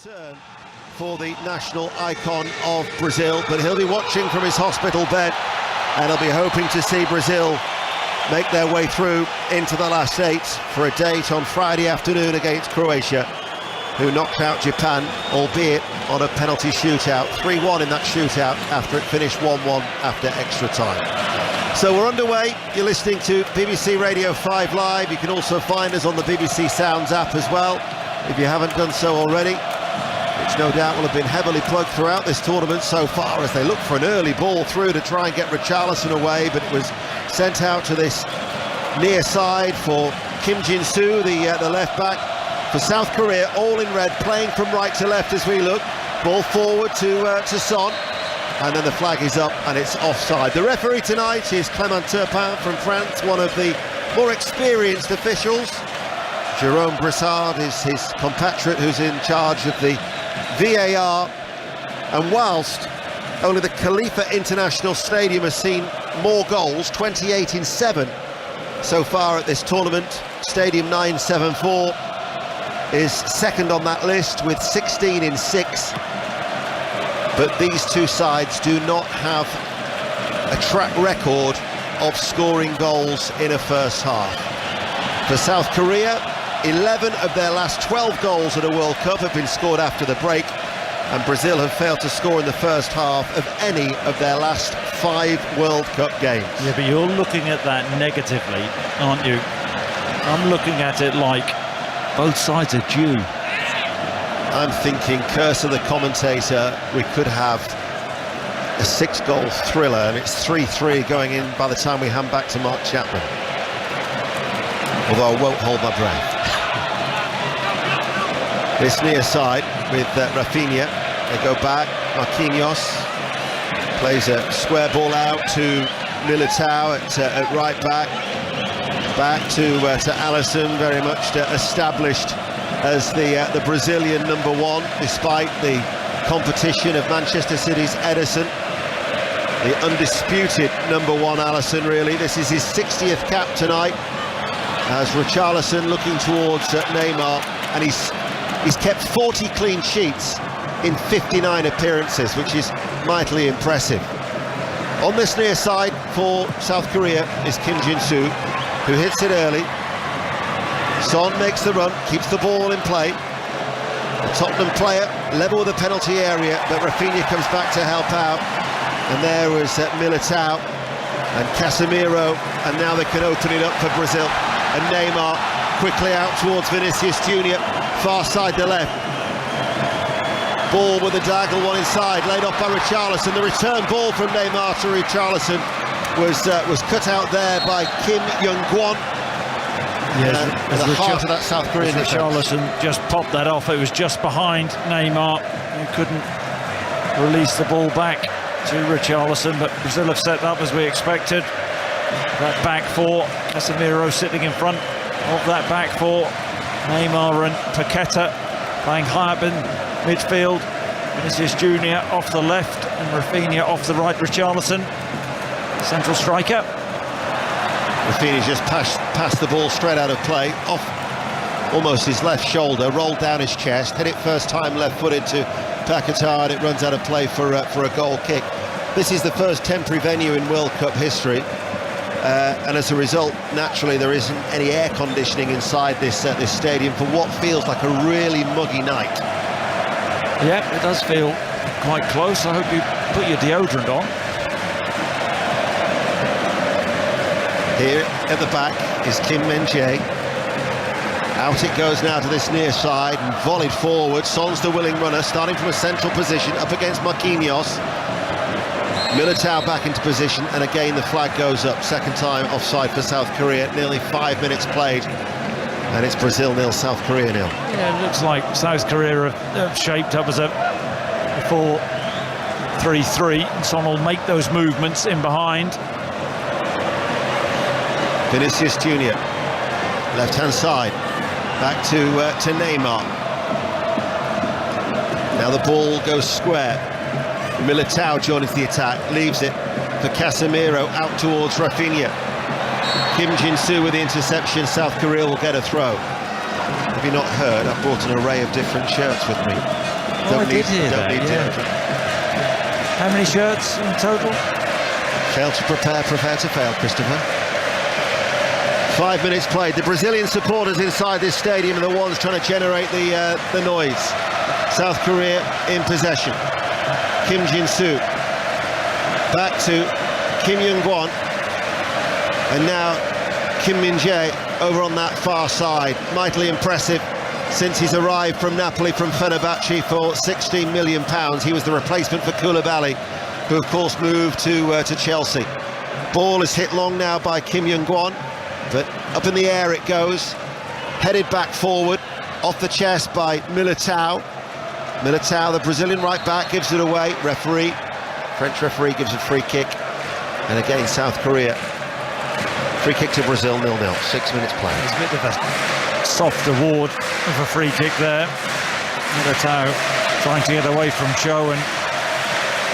concern for the national icon of Brazil, but he'll be watching from his hospital bed and he'll be hoping to see Brazil make their way through into the last eight for a date on Friday afternoon against Croatia, who knocked out Japan, albeit on a penalty shootout, 3-1 in that shootout after it finished 1-1 after extra time. So we're underway. You're listening to BBC Radio 5 Live. You can also find us on the BBC Sounds app as well, if you haven't done so already, which no doubt will have been heavily plugged throughout this tournament so far as they look for an early ball through to try and get Richarlison away, but it was sent out to this near side for Kim Jin-soo, the left back for South Korea, all in red, playing from right to left as we look. Ball forward to Son, and then the flag is up and it's offside. The referee tonight is Clément Turpin from France, one of the more experienced officials. Jérôme Brissard is his compatriot who's in charge of the VAR, and whilst only the Khalifa International Stadium has seen more goals, 28 in 7 so far at this tournament, Stadium 974 is second on that list with 16 in 6, but these two sides do not have a track record of scoring goals in a first half. For South Korea, 11 of their last 12 goals at a World Cup have been scored after the break, and Brazil have failed to score in the first half of any of their last 5 World Cup games. Yeah, but you're looking at that negatively, aren't you? I'm looking at it like both sides are due. I'm thinking, curse of the commentator, we could have a 6-goal thriller, and it's 3-3 going in by the time we hand back to Mark Chapman. Although I won't hold my breath. This near side with Rafinha, they go back, Marquinhos plays a square ball out to Militao at right back to Alisson, very much established as the Brazilian number one, despite the competition of Manchester City's Ederson, the undisputed number one Alisson, really. This is his 60th cap tonight, as Richarlison looking towards Neymar, and he's kept 40 clean sheets in 59 appearances, which is mightily impressive. On this near side for South Korea is Kim Jin-soo, who hits it early. Son makes the run, keeps the ball in play. The Tottenham player level with the penalty area, but Rafinha comes back to help out. And there was Militao and Casemiro, and now they can open it up for Brazil. And Neymar quickly out towards Vinicius Junior, far side the left. Ball with a diagonal one inside, laid off by Richarlison. The return ball from Neymar to Richarlison was cut out there by Kim Young-kwon. Yes, at the heart of that South Korean defense. Richarlison just popped that off. It was just behind Neymar, who couldn't release the ball back to Richarlison, but Brazil have set up as we expected. That back four, Casemiro sitting in front of that back four. Neymar and Paqueta playing high up in midfield. Vinicius Junior off the left and Rafinha off the right. Richarlison, central striker. Rafinha just passed the ball straight out of play, off almost his left shoulder, rolled down his chest, hit it first time left-footed to Paqueta, and it runs out of play for a goal kick. This is the first temporary venue in World Cup history, and as a result, naturally, there isn't any air conditioning inside this stadium for what feels like a really muggy night. Yeah, it does feel quite close. I hope you put your deodorant on. Here at the back is Kim Min-jae. Out it goes now to this near side and volleyed forward. Son's the willing runner, starting from a central position up against Marquinhos. Militao back into position, and again the flag goes up. Second time offside for South Korea. Nearly 5 minutes played, and it's Brazil 0, South Korea 0. Yeah, it looks like South Korea have shaped up as a 4-3-3. Son will make those movements in behind. Vinicius Junior, left-hand side, back to Neymar. Now the ball goes square. Militao joins the attack, leaves it for Casemiro out towards Rafinha. Kim Jin-soo with the interception. South Korea will get a throw. Have you not heard? I've brought an array of different shirts with me. I did hear that, yeah. How many shirts in total? Fail to prepare to fail, Christopher. 5 minutes played. The Brazilian supporters inside this stadium are the ones trying to generate the noise. South Korea in possession. Kim Jin-soo. Back to Kim Young-gwon. And now Kim Min-jae over on that far side. Mightily impressive since he's arrived from Napoli from Fenerbahce for £16 million. He was the replacement for Koulibaly, who of course moved to Chelsea. Ball is hit long now by Kim Young-gwon, but up in the air it goes. Headed back forward, off the chest by Militao. Militao, the Brazilian right back, gives it away. French referee gives a free kick. And again, South Korea. Free kick to Brazil, 0-0. 6 minutes played. It's a bit of a soft award of a free kick there. Militao trying to get away from Cho, and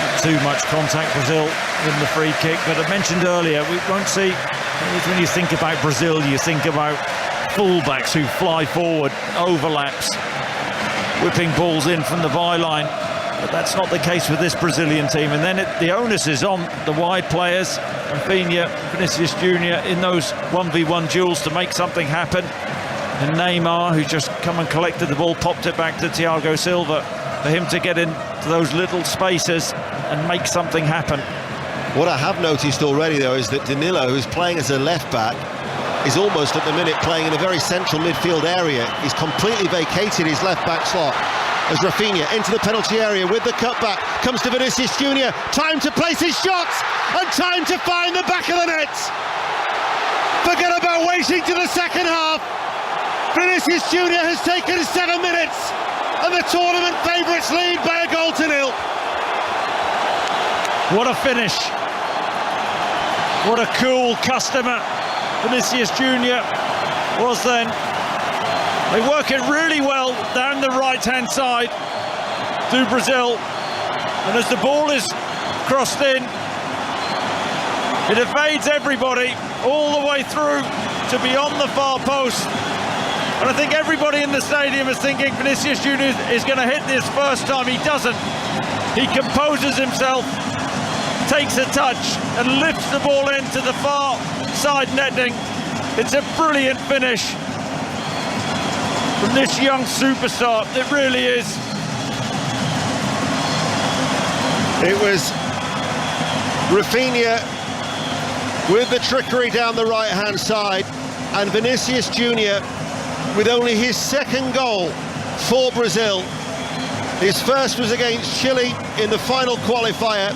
not too much contact. Brazil with the free kick. But I mentioned earlier, we won't see, when you think about Brazil, you think about fullbacks who fly forward, overlaps, whipping balls in from the byline. But that's not the case with this Brazilian team. And then the onus is on the wide players, Rafinha, Vinicius Jr. in those 1v1 duels to make something happen. And Neymar, who just come and collected the ball, popped it back to Thiago Silva for him to get into those little spaces and make something happen. What I have noticed already, though, is that Danilo, who's playing as a left-back, is almost at the minute playing in a very central midfield area. He's completely vacated his left-back slot. As Rafinha into the penalty area with the cutback, comes to Vinicius Jr. Time to place his shots and time to find the back of the net. Forget about waiting to the second half. Vinicius Jr. has taken 7 minutes and the tournament favourites lead by a goal to nil. What a finish. What a cool customer Vinicius Jr. was then. They work it really well down the right-hand side to Brazil. And as the ball is crossed in, it evades everybody all the way through to beyond the far post. And I think everybody in the stadium is thinking Vinicius Jr. is going to hit this first time. He doesn't. He composes himself, takes a touch and lifts the ball into the far side netting. It's a brilliant finish from this young superstar. It really is. It was Rafinha with the trickery down the right-hand side, and Vinicius Jr. with only his second goal for Brazil. His first was against Chile in the final qualifier.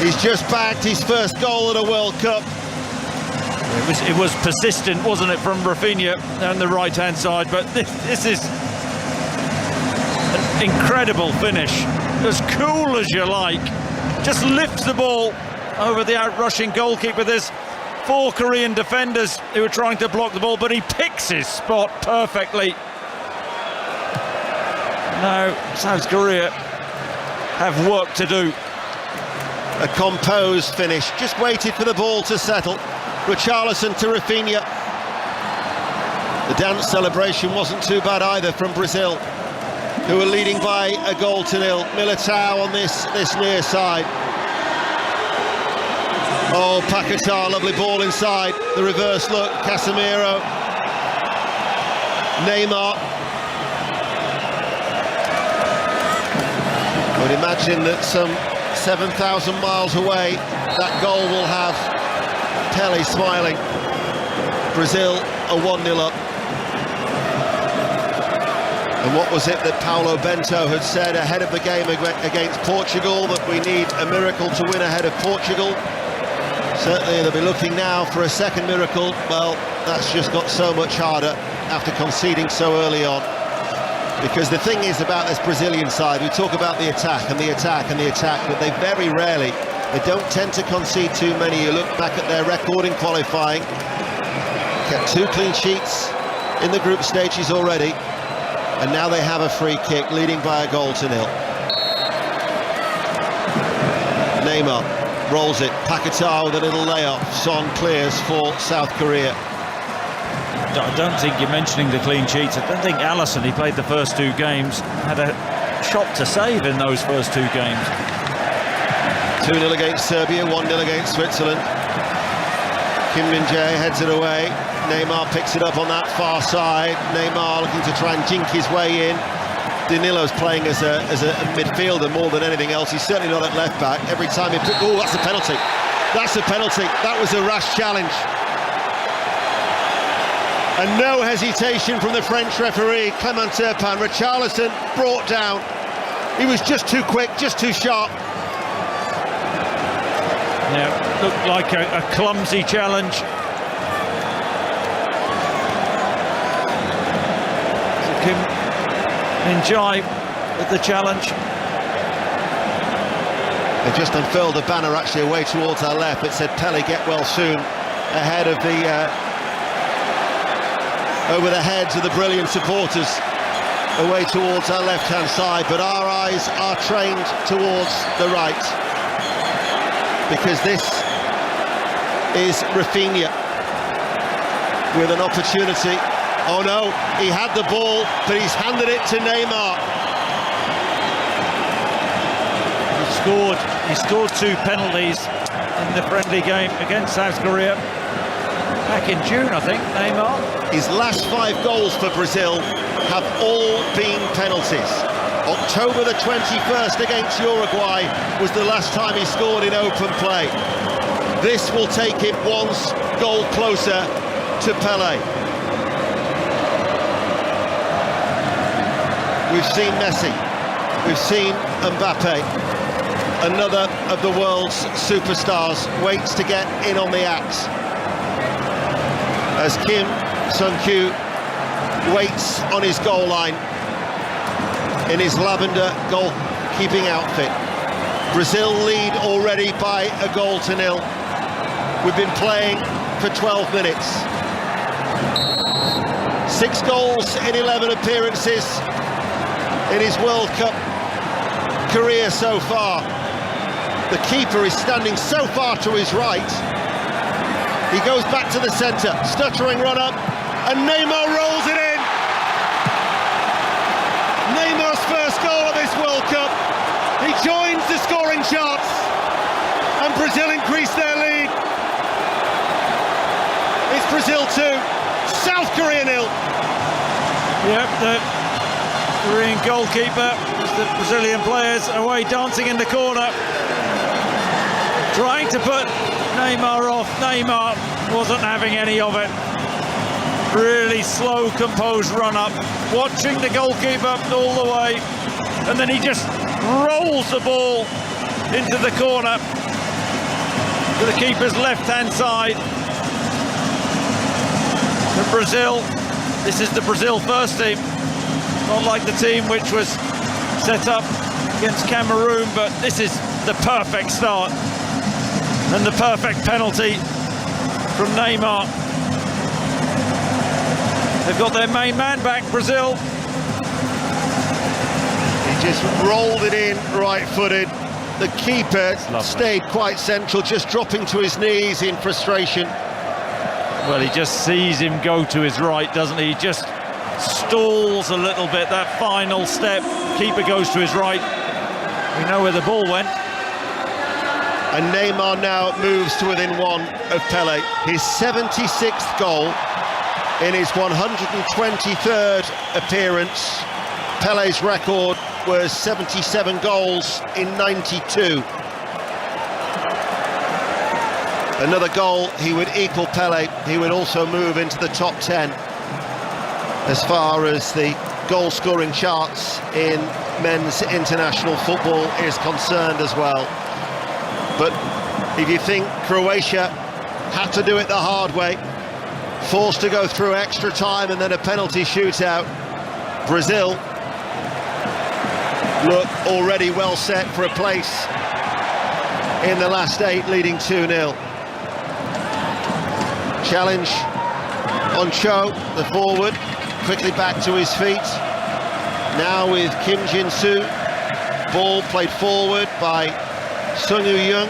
He's just bagged his first goal at a World Cup. It was persistent, wasn't it, from Rafinha down the right-hand side, but this is an incredible finish. As cool as you like. Just lifts the ball over the out-rushing goalkeeper. There's 4 Korean defenders who are trying to block the ball, but he picks his spot perfectly. Now, South Korea have work to do. A composed finish, just waited for the ball to settle. Richarlison to Rafinha. The dance celebration wasn't too bad either from Brazil, who are leading by a goal to nil. Militao on this near side. Oh, Paquetá, lovely ball inside. The reverse look, Casemiro. Neymar. I would imagine that some 7,000 miles away, that goal will have Pelé smiling. Brazil are 1-0 up. And what was it that Paulo Bento had said ahead of the game against Portugal, that we need a miracle to win ahead of Portugal? Certainly they'll be looking now for a second miracle. Well, that's just got so much harder after conceding so early on. Because the thing is about this Brazilian side, we talk about the attack and the attack and the attack, but they very rarely, they don't tend to concede too many. You look back at their record in qualifying, kept 2 clean sheets in the group stages already, and now they have a free kick, leading by a goal to nil. Neymar rolls it, Paquetá with a little layoff, Son clears for South Korea. I don't think you're mentioning the clean sheets. I don't think Alisson, he played the first 2 games, had a shot to save in those first 2 games. 2-0 against Serbia, 1-0 against Switzerland. Kim Min-jae heads it away. Neymar picks it up on that far side. Neymar looking to try and jink his way in. Danilo's playing as a midfielder more than anything else. He's certainly not at left back. Every time he oh, that's a penalty. That's a penalty. That was a rash challenge. And no hesitation from the French referee, Clément Turpin. Richarlison brought down. He was just too quick, just too sharp. Yeah, looked like a clumsy challenge. So Kim Min-jae with the challenge. They just unfurled the banner actually away towards our left. It said Pele get well soon, ahead of the over the heads of the brilliant supporters away towards our left-hand side, but our eyes are trained towards the right, because this is Rafinha with an opportunity. Oh no, he had the ball, but he's handed it to Neymar. He scored 2 penalties in the friendly game against South Korea back in June, I think, Neymar. His last 5 goals for Brazil have all been penalties. October the 21st against Uruguay was the last time he scored in open play. This will take him 1 goal closer to Pele. We've seen Messi, we've seen Mbappe. Another of the world's superstars waits to get in on the act, as Kim Sun-kyu waits on his goal line in his lavender goalkeeping outfit. Brazil lead already by a 1-0. We've been playing for 12 minutes. 6 goals in 11 appearances in his World Cup career so far. The keeper is standing so far to his right. He goes back to the centre, stuttering run up, and Neymar rolls it in. Neymar's first goal of this World Cup. He joins the scoring charts, and Brazil increase their lead. It's Brazil 2, South Korea 0. Yep, the Korean goalkeeper, the Brazilian players away dancing in the corner, trying to put Neymar off. Neymar wasn't having any of it. Really slow, composed run up, watching the goalkeeper all the way, and then he just rolls the ball into the corner to the keeper's left-hand side. For Brazil, this is the Brazil first team, not like the team which was set up against Cameroon, but this is the perfect start and the perfect penalty from Neymar. They've got their main man back, Brazil. He just rolled it in right-footed. The keeper stayed quite central, just dropping to his knees in frustration. Well, he just sees him go to his right, doesn't he? He just stalls a little bit, that final step. Keeper goes to his right. We know where the ball went. And Neymar now moves to within 1 of Pele. His 76th goal in his 123rd appearance. Pele's record was 77 goals in 92. Another goal, he would equal Pele. He would also move into the top 10 as far as the goal-scoring charts in men's international football is concerned as well. But if you think Croatia had to do it the hard way, forced to go through extra time and then a penalty shootout, Brazil look already well set for a place in the last 8, leading 2-0. Challenge on Cho, the forward, quickly back to his feet. Now with Kim Jin-soo, ball played forward by Sung Woo-young,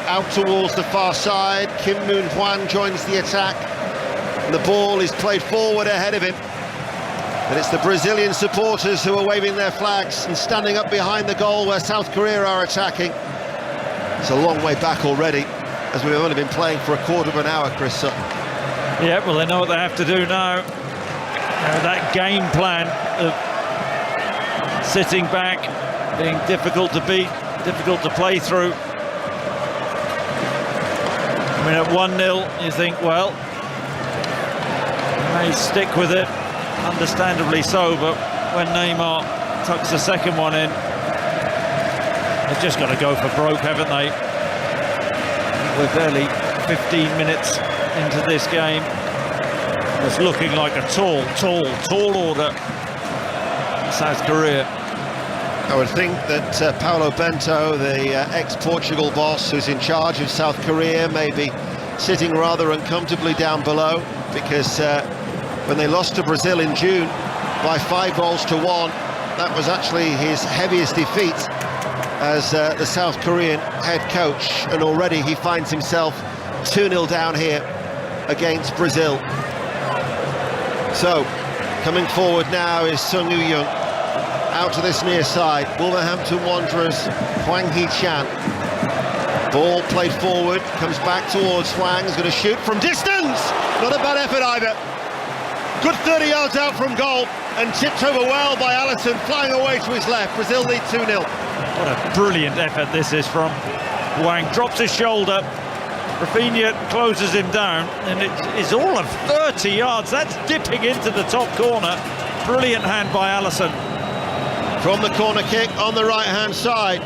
out towards the far side. Kim Moon-hwan joins the attack. and the ball is played forward ahead of him. And it's the Brazilian supporters who are waving their flags and standing up behind the goal where South Korea are attacking. It's a long way back already, as we've only been playing for a quarter of an hour, Chris Sutton. Yeah, well, they know what they have to do now. That game plan of sitting back, being difficult to beat, difficult to play through. I mean, at 1-0, you think, well, they may stick with it, understandably so, but when Neymar tucks the second one in, they've just got to go for broke, haven't they? We're barely 15 minutes into this game. It's looking like a tall order, South Korea. I would think that Paulo Bento, the ex-Portugal boss who's in charge of South Korea, may be sitting rather uncomfortably down below, because when they lost to Brazil in June by 5-1, that was actually his heaviest defeat as the South Korean head coach, and already he finds himself 2-0 down here against Brazil. So, coming forward now is Sung Woo-young, out to this near side. Wolverhampton Wanderers, Hwang Hee-chan. Ball played forward, comes back towards Hwang, is going to shoot from distance! Not a bad effort either. Good 30 yards out from goal, and tipped over well by Alisson, flying away to his left. Brazil lead 2-0. What a brilliant effort this is from Hwang. Drops his shoulder. Rafinha closes him down, and it is all of 30 yards. That's dipping into the top corner. Brilliant hand by Alisson. From the corner kick on the right-hand side,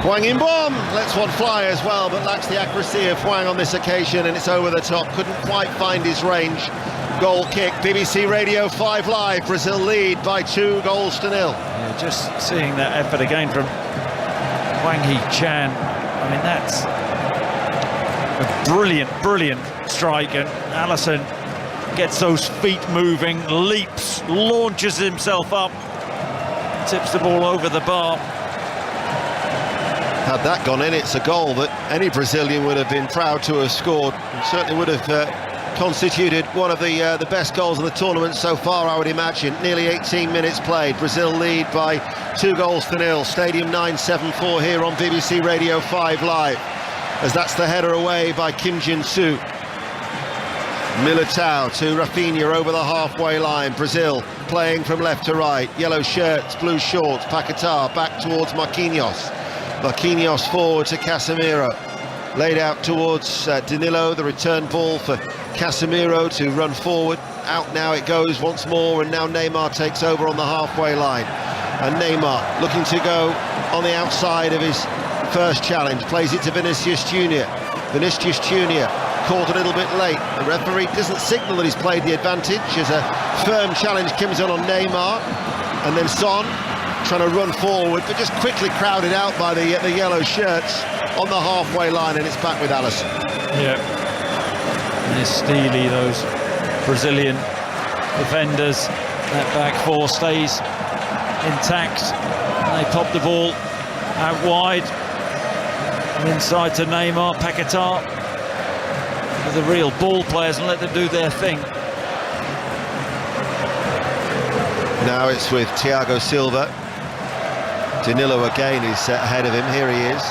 Hwang In-beom lets one fly as well, but lacks the accuracy of Hwang on this occasion, and it's over the top. Couldn't quite find his range. Goal kick. BBC Radio 5 Live. Brazil lead by 2-0. Yeah, just seeing that effort again from Hwang Hee-chan. I mean, that's a brilliant strike, and Alisson gets those feet moving, leaps, launches himself up, tips the ball over the bar. Had that gone in, it's a goal that any Brazilian would have been proud to have scored, and certainly would have constituted one of the best goals in the tournament so far, I would imagine. Nearly 18 minutes played. Brazil lead by 2-0. Stadium 974 here on BBC Radio 5 Live, as that's the header away by Kim Jin-soo. Militao to Rafinha over the halfway line. Brazil playing from left to right. Yellow shirts, blue shorts. Paquetá back towards Marquinhos. Marquinhos forward to Casemiro. Laid out towards Danilo. The return ball for Casemiro to run forward. Out now it goes once more, and now Neymar takes over on the halfway line. And Neymar looking to go on the outside of his first challenge. Plays it to Vinicius Junior. Vinicius Junior caught a little bit late. The referee doesn't signal that he's played the advantage, as a firm challenge comes on Neymar. And then Son trying to run forward, but just quickly crowded out by the yellow shirts on the halfway line, and it's back with Alisson. Yeah, and it's steely, those Brazilian defenders. That back four stays intact. And they pop the ball out wide and inside to Neymar. Paquetá with the real ball players, and let them do their thing. Now it's with Thiago Silva. Danilo again is ahead of him. Here he is,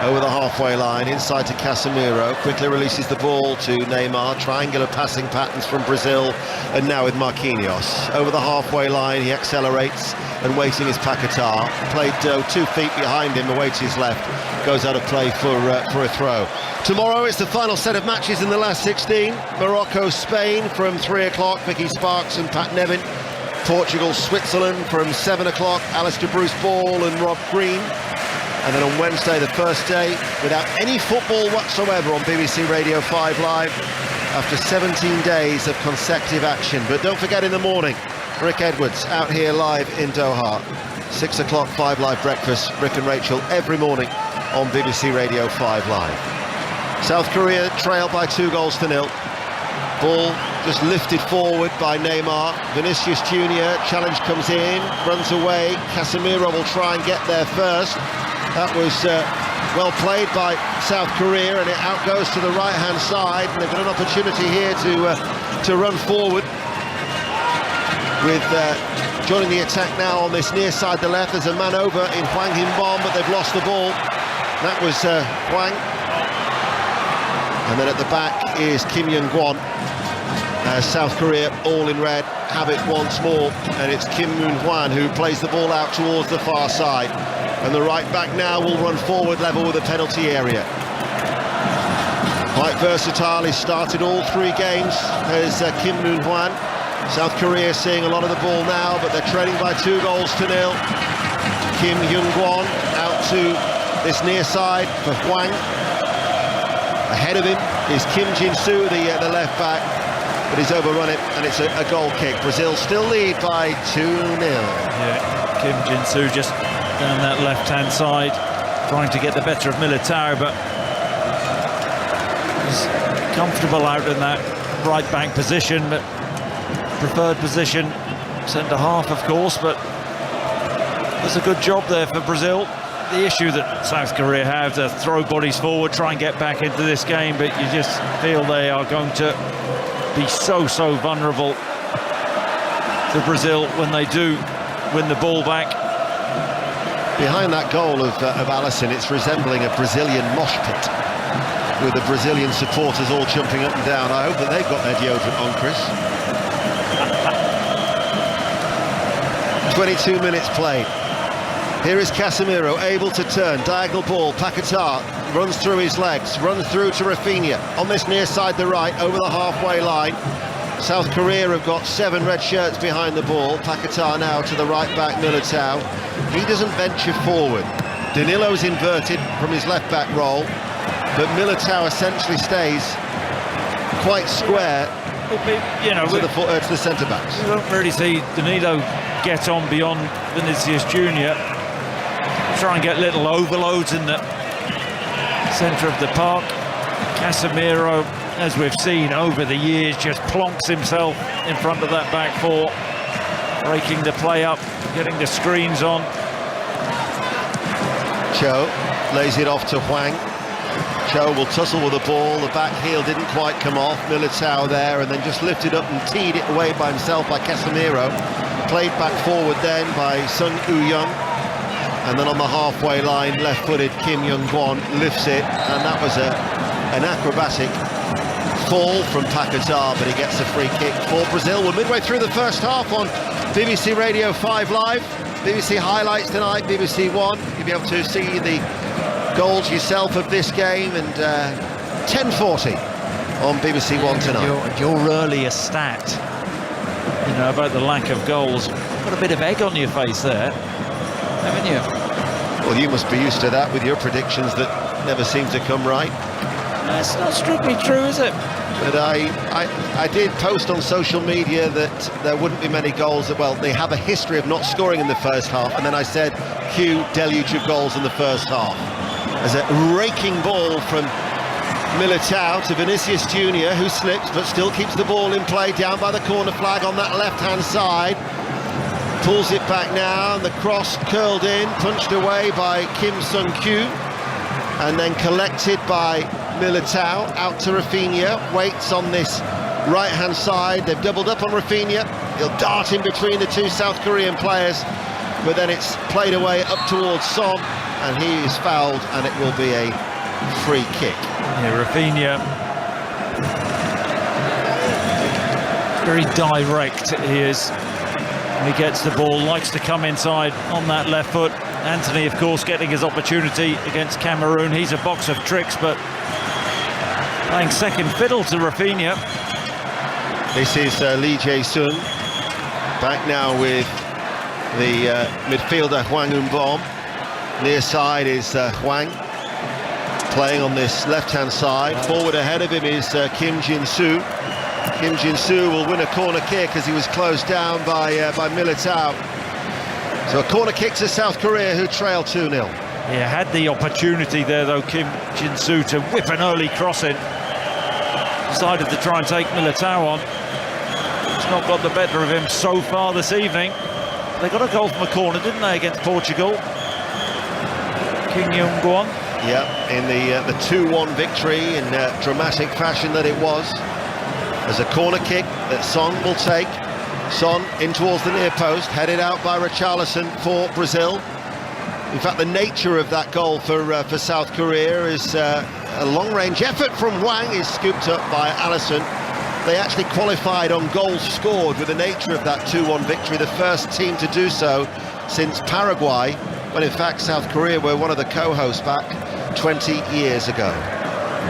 over the halfway line, inside to Casemiro. Quickly releases the ball to Neymar. Triangular passing patterns from Brazil, and now with Marquinhos. Over the halfway line, he accelerates, and waiting is Paquetá. Played 2 feet behind him, away to his left. Goes out of play for a throw. Tomorrow it's the final set of matches in the last 16. Morocco-Spain from 3 o'clock. Vicky Sparks and Pat Nevin. Portugal-Switzerland from 7 o'clock. Alistair Bruce Ball and Rob Green. And then on Wednesday, the first day, without any football whatsoever on BBC Radio 5 Live, after 17 days of consecutive action. But don't forget, in the morning, Rick Edwards out here live in Doha. 6 o'clock, 5 Live breakfast. Rick and Rachel every morning on BBC Radio 5 Live. South Korea trail by 2-0. Ball just lifted forward by Neymar. Vinicius Junior, challenge comes in, runs away. Casemiro will try and get there first. That was well played by South Korea, and it out goes to the right-hand side. And they've got an opportunity here to run forward with joining the attack now on this near side the left. There's a man over in Hwang In-beom, but they've lost the ball. That was Hwang. And then at the back is Kim Young-kwon. South Korea, all in red, have it once more, and it's Kim Moon-hwan who plays the ball out towards the far side. And the right back now will run forward level with the penalty area. Quite versatile, he's started all 3 games as Kim Moon-hwan. South Korea seeing a lot of the ball now, but they're trailing by 2 goals to 0. Kim Young-kwon out to this near side for Hwang. Ahead of him is Kim Jin-soo, the left back, but he's overrun it, and it's a goal kick. Brazil still lead by 2-0. Yeah, Kim Jin-soo just down that left-hand side, trying to get the better of Militao, but he's comfortable out in that right-back position, but preferred position, centre-half, of course, but there's a good job there for Brazil. The issue that South Korea have to throw bodies forward, try and get back into this game, but you just feel they are going to be so vulnerable to Brazil when they do win the ball back. Behind that goal of Alisson, it's resembling a Brazilian mosh pit, with the Brazilian supporters all jumping up and down. I hope that they've got their deodorant on, Chris. 22 minutes played. Here is Casemiro, able to turn, diagonal ball, Paquetá runs through his legs, runs through to Rafinha, on this near side the right, over the halfway line. South Korea have got 7 red shirts behind the ball. Paquetá now to the right back, Militao. He doesn't venture forward. Danilo's inverted from his left back role, but Militao essentially stays quite square, you know, to the centre backs. You don't really see Danilo get on beyond Vinicius Junior. Try and get little overloads in the centre of the park. Casemiro, as we've seen over the years, just plonks himself in front of that back 4, breaking the play up, getting the screens on. Cho lays it off to Hwang. Cho will tussle with the ball, the back heel didn't quite come off. Militao there, and then just lifted up and teed it away by himself by Casemiro. Played back forward then by Sun Woo-young. And then on the halfway line, left-footed Kim Young-kwon lifts it, and that was an acrobatic fall from Paquetá, but he gets a free kick for Brazil. We're midway through the first half on BBC Radio 5 Live. BBC highlights tonight, BBC One. You'll be able to see the goals yourself of this game, and 10:40 on BBC One tonight. Your earlier stat, you know, about the lack of goals. Got a bit of egg on your face there, haven't you? Well, you must be used to that with your predictions that never seem to come right. That's not strictly true, is it? But I did post on social media that there wouldn't be many goals. Well, they have a history of not scoring in the first half, and then I said, cue deluge of goals in the first half. As a raking ball from Militao to Vinicius Junior, who slips but still keeps the ball in play down by the corner flag on that left-hand side. Pulls it back now, and the cross curled in, punched away by Kim Sun-kyu, and then collected by Militao out to Rafinha. Waits on this right-hand side. They've doubled up on Rafinha. He'll dart in between the 2 South Korean players, but then it's played away up towards Son, and he is fouled, and it will be a free kick. Yeah, Rafinha, very direct he is. He gets the ball, likes to come inside on that left foot. Anthony, of course, getting his opportunity against Cameroon. He's a box of tricks, but playing second fiddle to Rafinha. This is Lee Jae-sung, back now with the midfielder Hwang In-beom. Near side is Hwang, playing on this left-hand side. Forward ahead of him is Kim Jin-soo. Kim Jin-soo will win a corner kick as he was closed down by Militao. So a corner kick to South Korea, who trail 2-0. Yeah, had the opportunity there though, Kim Jin-soo, to whip an early cross in. Decided to try and take Militao on. It's not got the better of him so far this evening. They got a goal from a corner, didn't they, against Portugal? Kim Young-kwon. Yeah, in the 2-1 victory in dramatic fashion that it was. There's a corner kick that Son will take. Son in towards the near post, headed out by Richarlison for Brazil. In fact, the nature of that goal for South Korea is a long-range effort from Hwang is scooped up by Alisson. They actually qualified on goals scored with the nature of that 2-1 victory, the first team to do so since Paraguay, when in fact South Korea were one of the co-hosts back 20 years ago.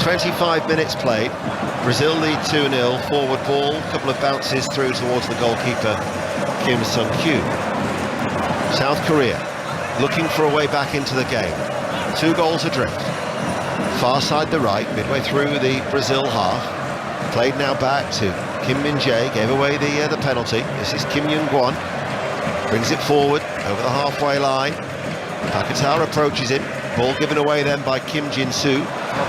25 minutes played, Brazil lead 2-0, forward ball, a couple of bounces through towards the goalkeeper, Kim Sung-kyu. South Korea looking for a way back into the game. 2 goals adrift. Far side the right, midway through the Brazil half. Played now back to Kim Min-jae, gave away the penalty. This is Kim Young-gwon, brings it forward over the halfway line. Paquetá approaches him, ball given away then by Kim Jin-soo,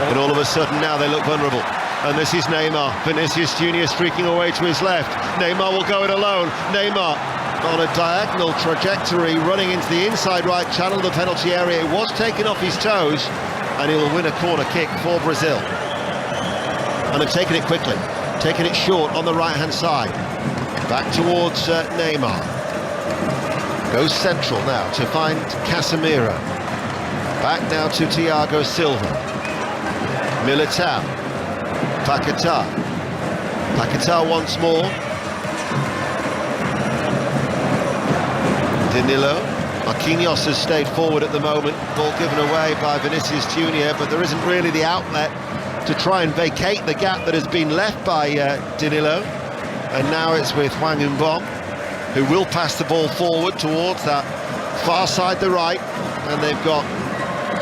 and all of a sudden now they look vulnerable. And this is Neymar, Vinicius Junior streaking away to his left. Neymar will go it alone. Neymar on a diagonal trajectory, running into the inside right channel of the penalty area. It was taken off his toes, and he will win a corner kick for Brazil. And they've taken it quickly, taken it short on the right-hand side. Back towards Neymar. Goes central now to find Casemiro. Back now to Thiago Silva. Militao. Paquetá. Paquetá once more. Danilo. Marquinhos has stayed forward at the moment. Ball given away by Vinicius Junior, but there isn't really the outlet to try and vacate the gap that has been left by Danilo. And now it's with Hwang In-beom, who will pass the ball forward towards that far side, the right. And they've got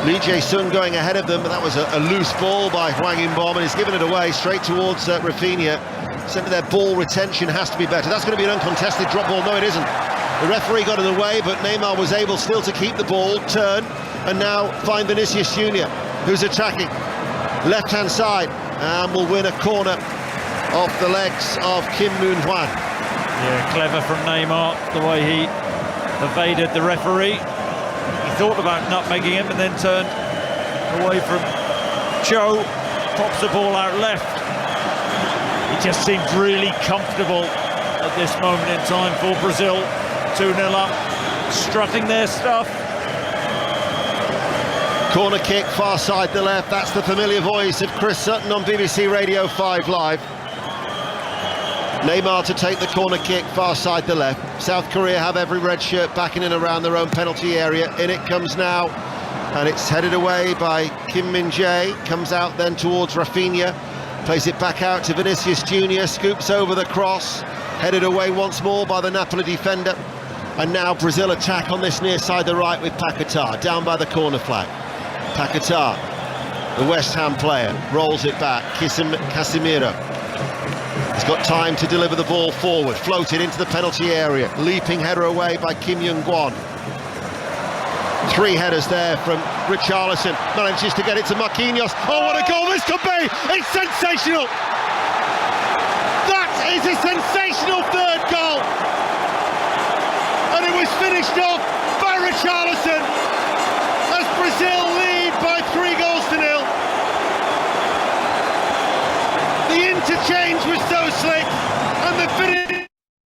Lee Jae-sung going ahead of them, but that was a loose ball by Hwang In-beom, and he's given it away straight towards Rafinha. Simply their ball retention has to be better. That's going to be an uncontested drop ball. No, it isn't. The referee got in the way, but Neymar was able still to keep the ball, turn, and now find Vinicius Junior, who's attacking. Left-hand side, and will win a corner off the legs of Kim Moon-hwan. Yeah, clever from Neymar, the way he evaded the referee. He thought about nutmegging him and then turned away from Cho, pops the ball out left. He just seems really comfortable at this moment in time for Brazil. 2-0 up, strutting their stuff. Corner kick, far side the left. That's the familiar voice of Chris Sutton on BBC Radio 5 Live. Neymar to take the corner kick, far side the left. South Korea have every red shirt back in and around their own penalty area. In it comes now, and it's headed away by Kim Min-jae. Comes out then towards Rafinha. Plays it back out to Vinicius Junior. Scoops over the cross. Headed away once more by the Napoli defender. And now Brazil attack on this near side the right with Paquetá, down by the corner flag. Paquetá, the West Ham player, rolls it back. Casemiro. He's got time to deliver the ball forward, floated into the penalty area. Leaping header away by Kim Young-gwon. 3 headers there from Richarlison. Manages to get it to Marquinhos. Oh, what a goal this could be! It's sensational! That is a sensational third goal! And it was finished off by Richarlison as Brazil lead by 3-0. The interchange was so slick, and the finish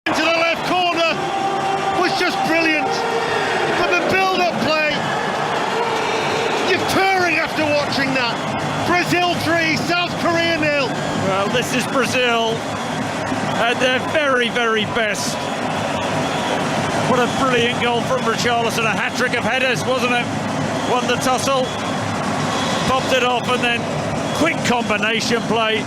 into the left corner was just brilliant. But the build-up play, you're purring after watching that. Brazil 3, South Korea 0. Well, this is Brazil at their very, very best. What a brilliant goal from Richarlison, a hat-trick of headers, wasn't it? Won the tussle, popped it off, and then quick combination play.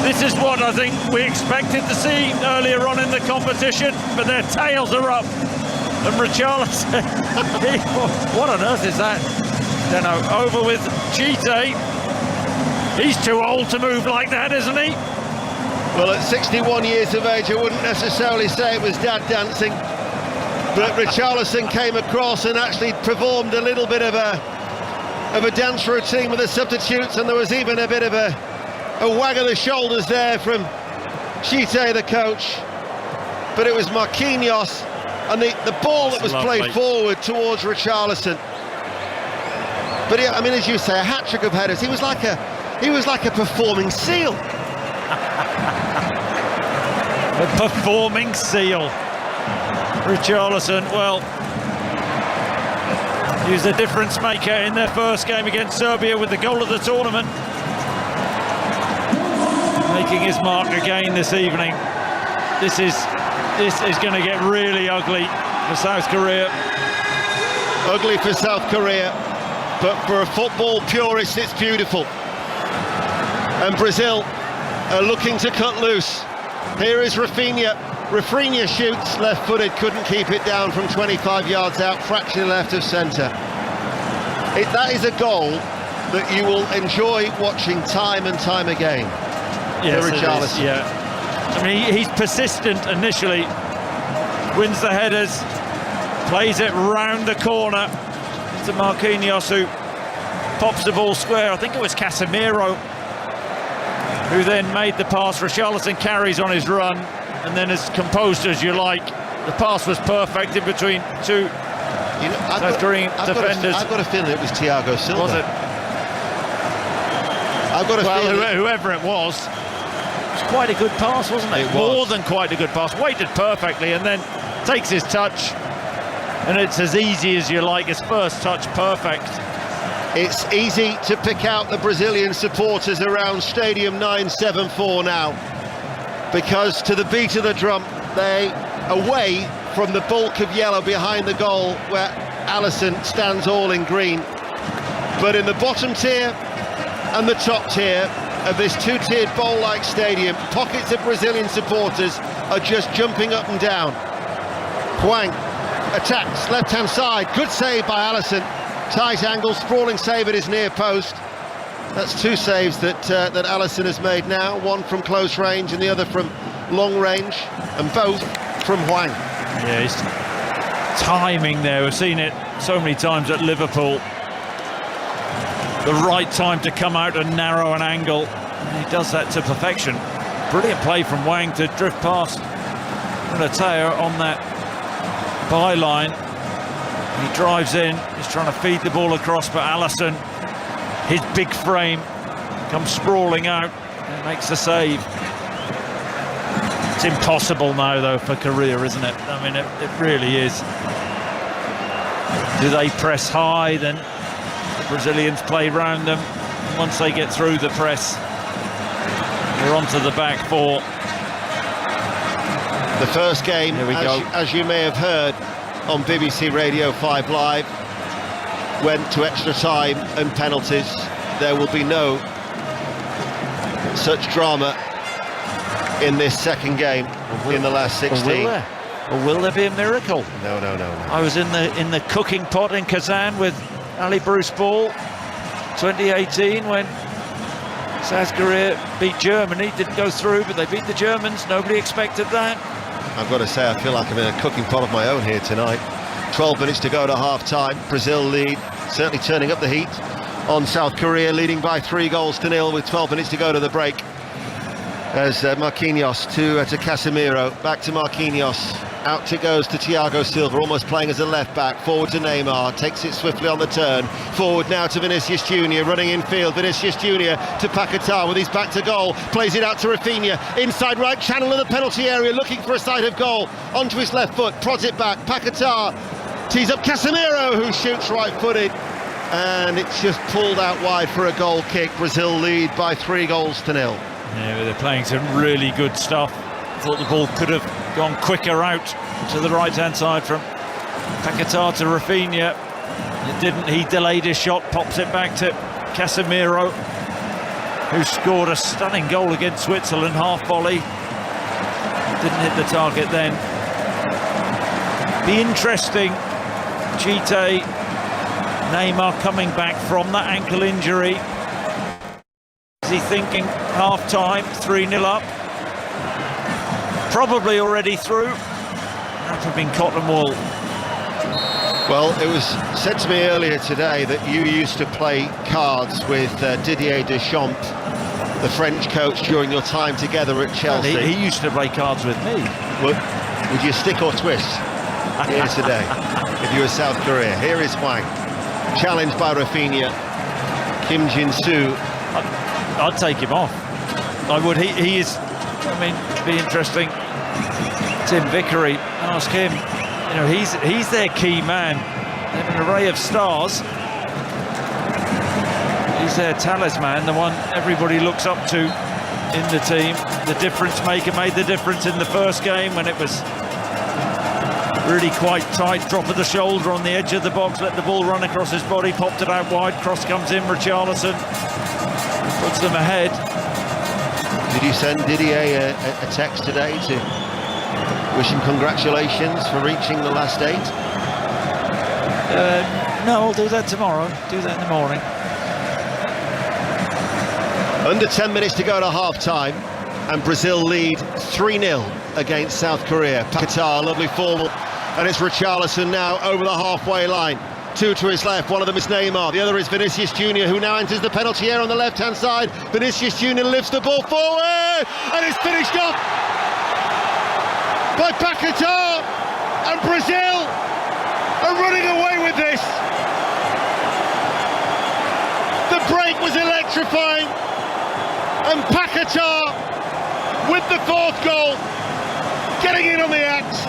This is what I think we expected to see earlier on in the competition, but their tails are up. And Richarlison, what on earth is that? Don't know, over with Chite. He's too old to move like that, isn't he? Well, at 61 years of age, I wouldn't necessarily say it was dad dancing, but Richarlison came across and actually performed a little bit of a dance routine with the substitutes, and there was even a bit of a wag of the shoulders there from Chite, the coach. But it was Marquinhos and the ball that was played forward towards Richarlison. But yeah, I mean, as you say, a hat-trick of headers. He was like a performing seal. A performing seal. Richarlison, well, he was the difference maker in their first game against Serbia with the goal of the tournament. Making his mark again this evening. This is going to get really ugly for South Korea. Ugly for South Korea, but for a football purist, it's beautiful. And Brazil are looking to cut loose. Here is Rafinha. Rafinha shoots, left-footed, couldn't keep it down from 25 yards out, fractionally left of centre. That is a goal that you will enjoy watching time and time again. Yes, Richarlison. Yeah. I mean, he's persistent initially, wins the headers, plays it round the corner to Marquinhos, who pops the ball square. I think it was Casemiro who then made the pass. Richarlison carries on his run and then as composed as you like. The pass was perfect in between two South Korean defenders. I've got a feeling it was Thiago Silva. Was it? I've got a feeling. Whoever it was quite a good pass, wasn't it? It was. More than quite a good pass. Waited perfectly and then takes his touch. And it's as easy as you like. His first touch, perfect. It's easy to pick out the Brazilian supporters around Stadium 974 now, because to the beat of the drum, they away from the bulk of yellow behind the goal where Alisson stands all in green. But in the bottom tier and the top tier of this two-tiered bowl-like stadium, pockets of Brazilian supporters are just jumping up and down. Hwang attacks left-hand side, good save by Alisson. Tight angle, sprawling save at his near post. That's two saves that Alisson has made now, one from close range and the other from long range, and both from Hwang. Yeah, his timing there, we've seen it so many times at Liverpool. The right time to come out and narrow an angle, and he does that to perfection. Brilliant play from Hwang to drift past Munatea on that byline. He drives in, he's trying to feed the ball across, but Alisson, his big frame, comes sprawling out and makes the save. It's impossible now, though, for Korea, isn't it? I mean, it really is. Do they press high? Then the Brazilians play round them. Once they get through the press, they're onto the back four. The first game, as you may have heard on BBC Radio 5 Live, went to extra time and penalties. There will be no such drama in this second game in the last 16. Or will there be a miracle? No. I was in the cooking pot in Kazan with Ali Bruce Ball 2018 when South Korea beat Germany. Didn't go through, but they beat the Germans. Nobody expected that. I've got to say, I feel like I'm in a cooking pot of my own here tonight. 12 minutes to go to half-time. Brazil lead, certainly turning up the heat on South Korea, leading by 3-0 with 12 minutes to go to the break. As Marquinhos to Casemiro, back to Marquinhos. Out it goes to Thiago Silva, almost playing as a left-back. Forward to Neymar, takes it swiftly on the turn. Forward now to Vinicius Junior, running in field. Vinicius Junior to Paquetá with his back to goal. Plays it out to Rafinha, inside right channel of the penalty area, looking for a sight of goal. Onto his left foot, prods it back. Paquetá tees up Casemiro, who shoots right-footed. And it's just pulled out wide for a goal kick. Brazil lead by 3-0. Yeah, they're playing some really good stuff. Thought the ball could have gone quicker out to the right-hand side from Paquetá to Rafinha. It didn't. He delayed his shot, pops it back to Casemiro, who scored a stunning goal against Switzerland, half volley. Didn't hit the target then. Be interesting. Chite, Neymar coming back from that ankle injury. Is he thinking half-time, 3-0 up? Probably already through. That would have been cotton wool. Well, it was said to me earlier today that you used to play cards with Didier Deschamps, the French coach, during your time together at Chelsea. He used to play cards with me. Would you stick or twist here today if you were South Korea? Here is Hwang, challenged by Rafinha. Kim Jin-soo. I'd take him off. I would. He is, I mean, it'd be interesting. Tim Vickery, ask him. You know, he's their key man. They have an array of stars. He's their talisman, the one everybody looks up to in the team. The difference maker, made the difference in the first game when it was really quite tight, drop of the shoulder on the edge of the box, let the ball run across his body, popped it out wide, cross comes in, Richarlison puts them ahead. Did you send Didier a text today to wish him congratulations for reaching the last 8? No, I'll do that tomorrow, do that in the morning. Under 10 minutes to go to half-time, and Brazil lead 3-0 against South Korea. Qatar, lovely forward, and it's Richarlison now over the halfway line. 2 to his left, one of them is Neymar, the other is Vinicius Junior, who now enters the penalty area on the left-hand side. Vinicius Junior lifts the ball forward, and it's finished off by Qatar, and Brazil are running away with this. The break was electrifying, and Qatar with the 4th goal, getting in on the act.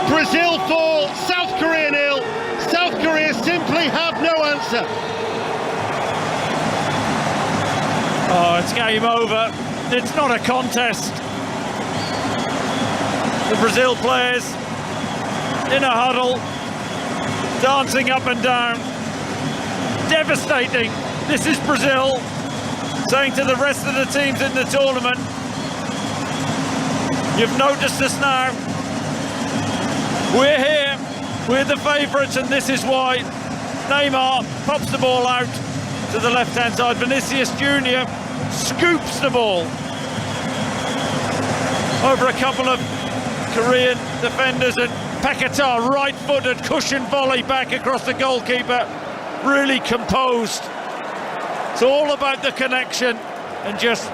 Brazil 4, South Korea 0. South Korea simply have no answer. Oh, it's game over. It's not a contest. The Brazil players in a huddle, dancing up and down. Devastating. This is Brazil saying to the rest of the teams in the tournament, you've noticed us now. We're here. We're the favourites, and this is why. Neymar pops the ball out to the left-hand side. Vinicius Junior scoops the ball over a couple of Korean defenders, and Qatar right-footed cushion volley back across the goalkeeper. Really composed. It's all about the connection, and just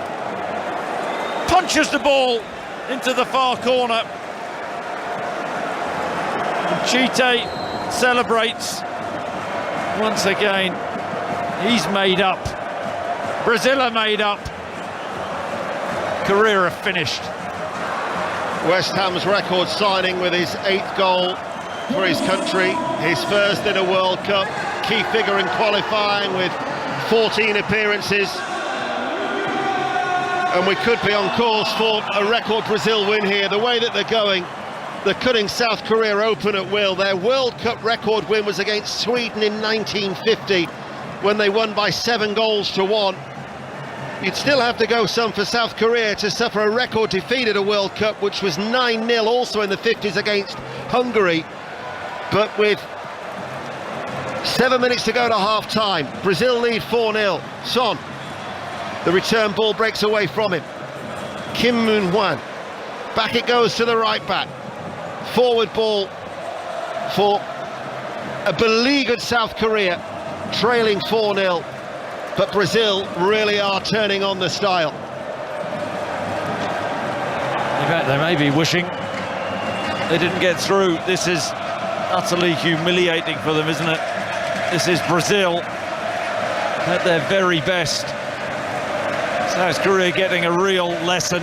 punches the ball into the far corner. Chite celebrates once again. He's made up. Brazil are made up. Korea are finished. West Ham's record signing with his 8th goal for his country, his first in a World Cup, key figure in qualifying with 14 appearances. And we could be on course for a record Brazil win here. The way that they're going, they're cutting South Korea open at will. Their World Cup record win was against Sweden in 1950 when they won by 7 goals to 1. You'd still have to go some for South Korea to suffer a record defeat at a World Cup, which was 9-0 also in the 50s against Hungary. But with 7 minutes to go to half-time, Brazil lead 4-0. Son, the return ball breaks away from him. Kim Moon-hwan, back it goes to the right back. Forward ball for a beleaguered South Korea, trailing 4-0. But Brazil really are turning on the style. They may be wishing they didn't get through. This is utterly humiliating for them, isn't it? This is Brazil at their very best. South Korea getting a real lesson.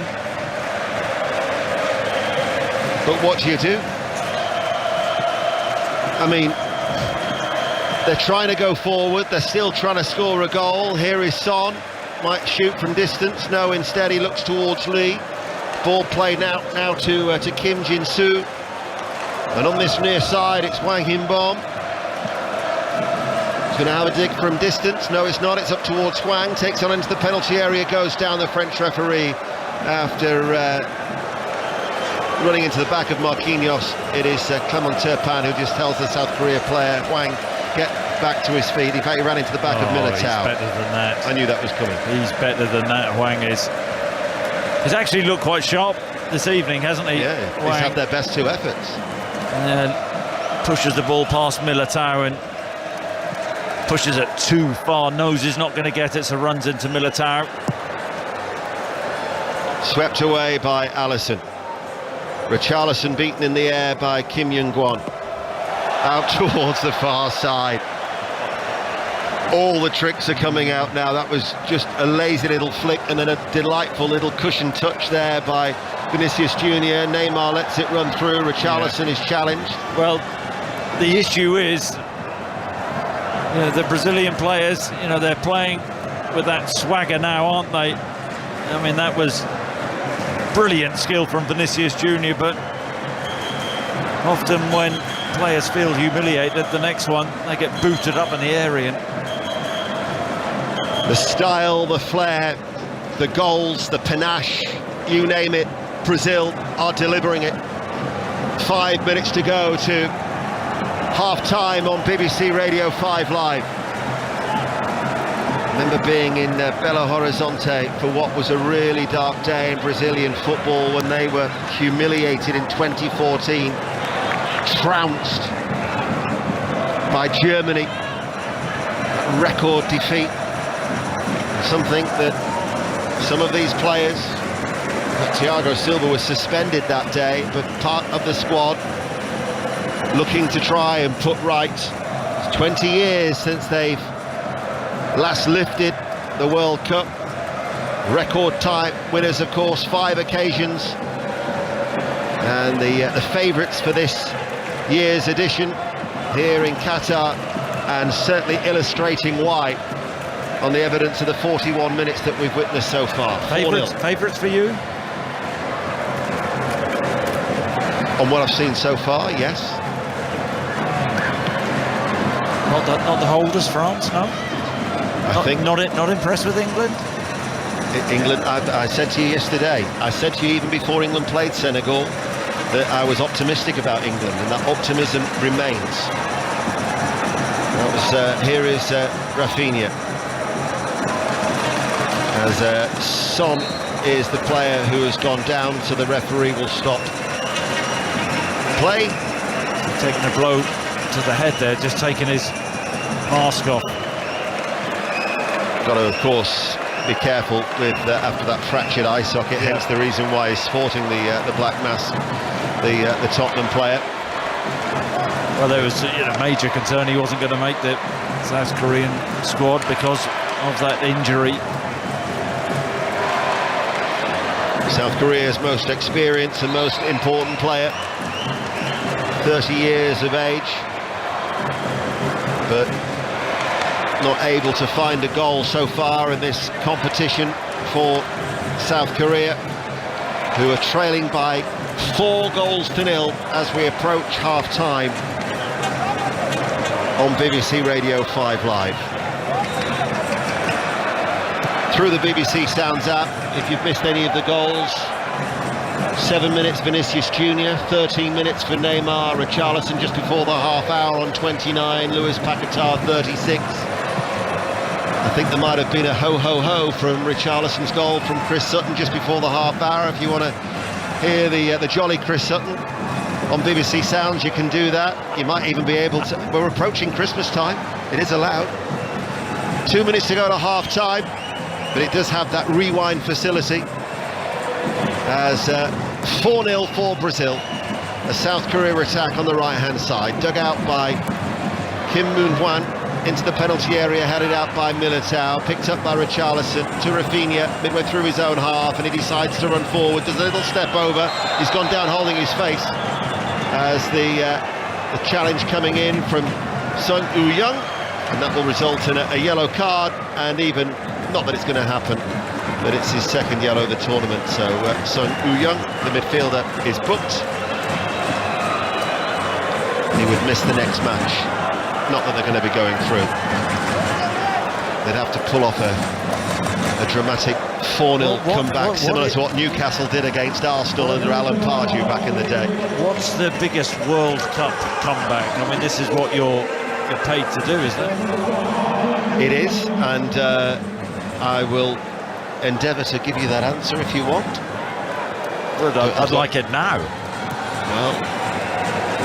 But what do you do? I mean, they're trying to go forward, they're still trying to score a goal. Here is Son, might shoot from distance. No, instead he looks towards Lee. Ball played now to Kim Jin-soo. And on this near side, it's Wang Him-bom. He's going to have a dig from distance. No, it's not. It's up towards Hwang. Takes on into the penalty area, goes down the French referee after running into the back of Marquinhos. It is Clement Turpin who just tells the South Korea player, Hwang, get back to his feet. In fact, he ran into the back of Militao. He's better than that. I knew that was coming. He's better than that, Hwang is. He's actually looked quite sharp this evening, hasn't he? Yeah, Hwang. he's had their best 2 efforts. Pushes the ball past Militao and pushes it too far. Knows he's not going to get it, so runs into Militao. Swept away by Alisson. Richarlison beaten in the air by Kim Young-gwon. Out towards the far side. All the tricks are coming out now. That was just a lazy little flick and then a delightful little cushion touch there by Vinicius Junior. Neymar lets it run through. Richarlison is challenged. Well, the issue is, the Brazilian players, they're playing with that swagger now, aren't they? I mean, that was brilliant skill from Vinicius Junior, but often when players feel humiliated, the next one, they get booted up in the area. The style, the flair, the goals, the panache, you name it, Brazil are delivering it. 5 minutes to go to half-time on BBC Radio 5 Live. I remember being in Belo Horizonte for what was a really dark day in Brazilian football when they were humiliated in 2014, trounced by Germany. Record defeat. Something that some of these players, Thiago Silva was suspended that day, but part of the squad looking to try and put right. It's 20 years since they've last lifted the World Cup. Record time winners, of course, 5 occasions. And the favourites for this year's edition here in Qatar, and certainly illustrating why on the evidence of the 41 minutes that we've witnessed so far. Favourites for you? On what I've seen so far, yes. Not the holders, France, no? I think not impressed with England? England, I said to you yesterday, I said to you even before England played Senegal, that I was optimistic about England, and that optimism remains. That was, here is Rafinha. As Son is the player who has gone down, so the referee will stop play. Taking a blow to the head there, just taking his mask off. Got to, of course, be careful with after that fractured eye socket. Hence the reason why he's sporting the black mask, the Tottenham player. Well, there was major concern he wasn't going to make the South Korean squad because of that injury. South Korea's most experienced and most important player, 30 years of age, but not able to find a goal so far in this competition for South Korea, who are trailing by 4-0 as we approach half-time on BBC Radio 5 Live. Through the BBC Sounds app, if you've missed any of the goals, 7 minutes Vinicius Junior, 13 minutes for Neymar, Richarlison just before the half hour on 29, Luis Paquetá 36. I think there might have been a ho-ho-ho from Richarlison's goal from Chris Sutton just before the half hour. If you want to hear the jolly Chris Sutton on BBC Sounds, you can do that. You might even be able to. We're approaching Christmas time. It is allowed. 2 minutes to go to half-time, but it does have that rewind facility as 4-0 for Brazil. A South Korea attack on the right-hand side, dug out by Kim Moon-hwan into the penalty area, headed out by Militao, picked up by Richarlison to Rafinha midway through his own half, and he decides to run forward. There's a little step over. He's gone down holding his face as the challenge coming in from Sung Woo-young, and that will result in a yellow card, and even, not that it's going to happen, but it's his second yellow of the tournament. So Sung Woo-young, the midfielder, is booked. He would miss the next match. Not that they're going to be going through. They'd have to pull off a dramatic 4-0 comeback, similar to what Newcastle did against Arsenal under Alan Pardew back in the day. What's the biggest World Cup comeback? I mean, this is what you're paid to do, isn't it? It is, and I will endeavour to give you that answer if you want. Well, I'd like it now. Well,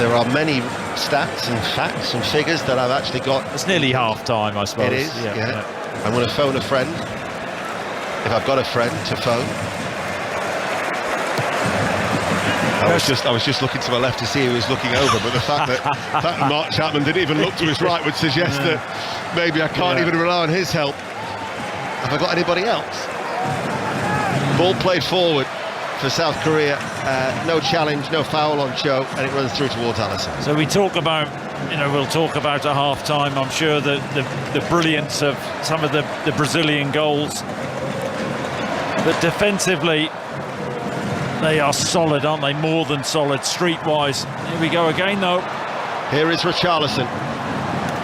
there are many stats and facts and figures that I've actually got. It's nearly half-time, I suppose. It is, yeah. I'm going to phone a friend, if I've got a friend to phone. I was just looking to my left to see who was looking over, but the fact that Mark Chapman didn't even look to his right would suggest that maybe I can't even rely on his help. Have I got anybody else? Ball played forward for South Korea, no challenge, no foul on Cho, and it runs through towards Allison. So we talk about, we'll talk about at half-time, I'm sure, the brilliance of some of the Brazilian goals. But defensively, they are solid, aren't they? More than solid, streetwise. Here we go again, though. Here is Richarlison.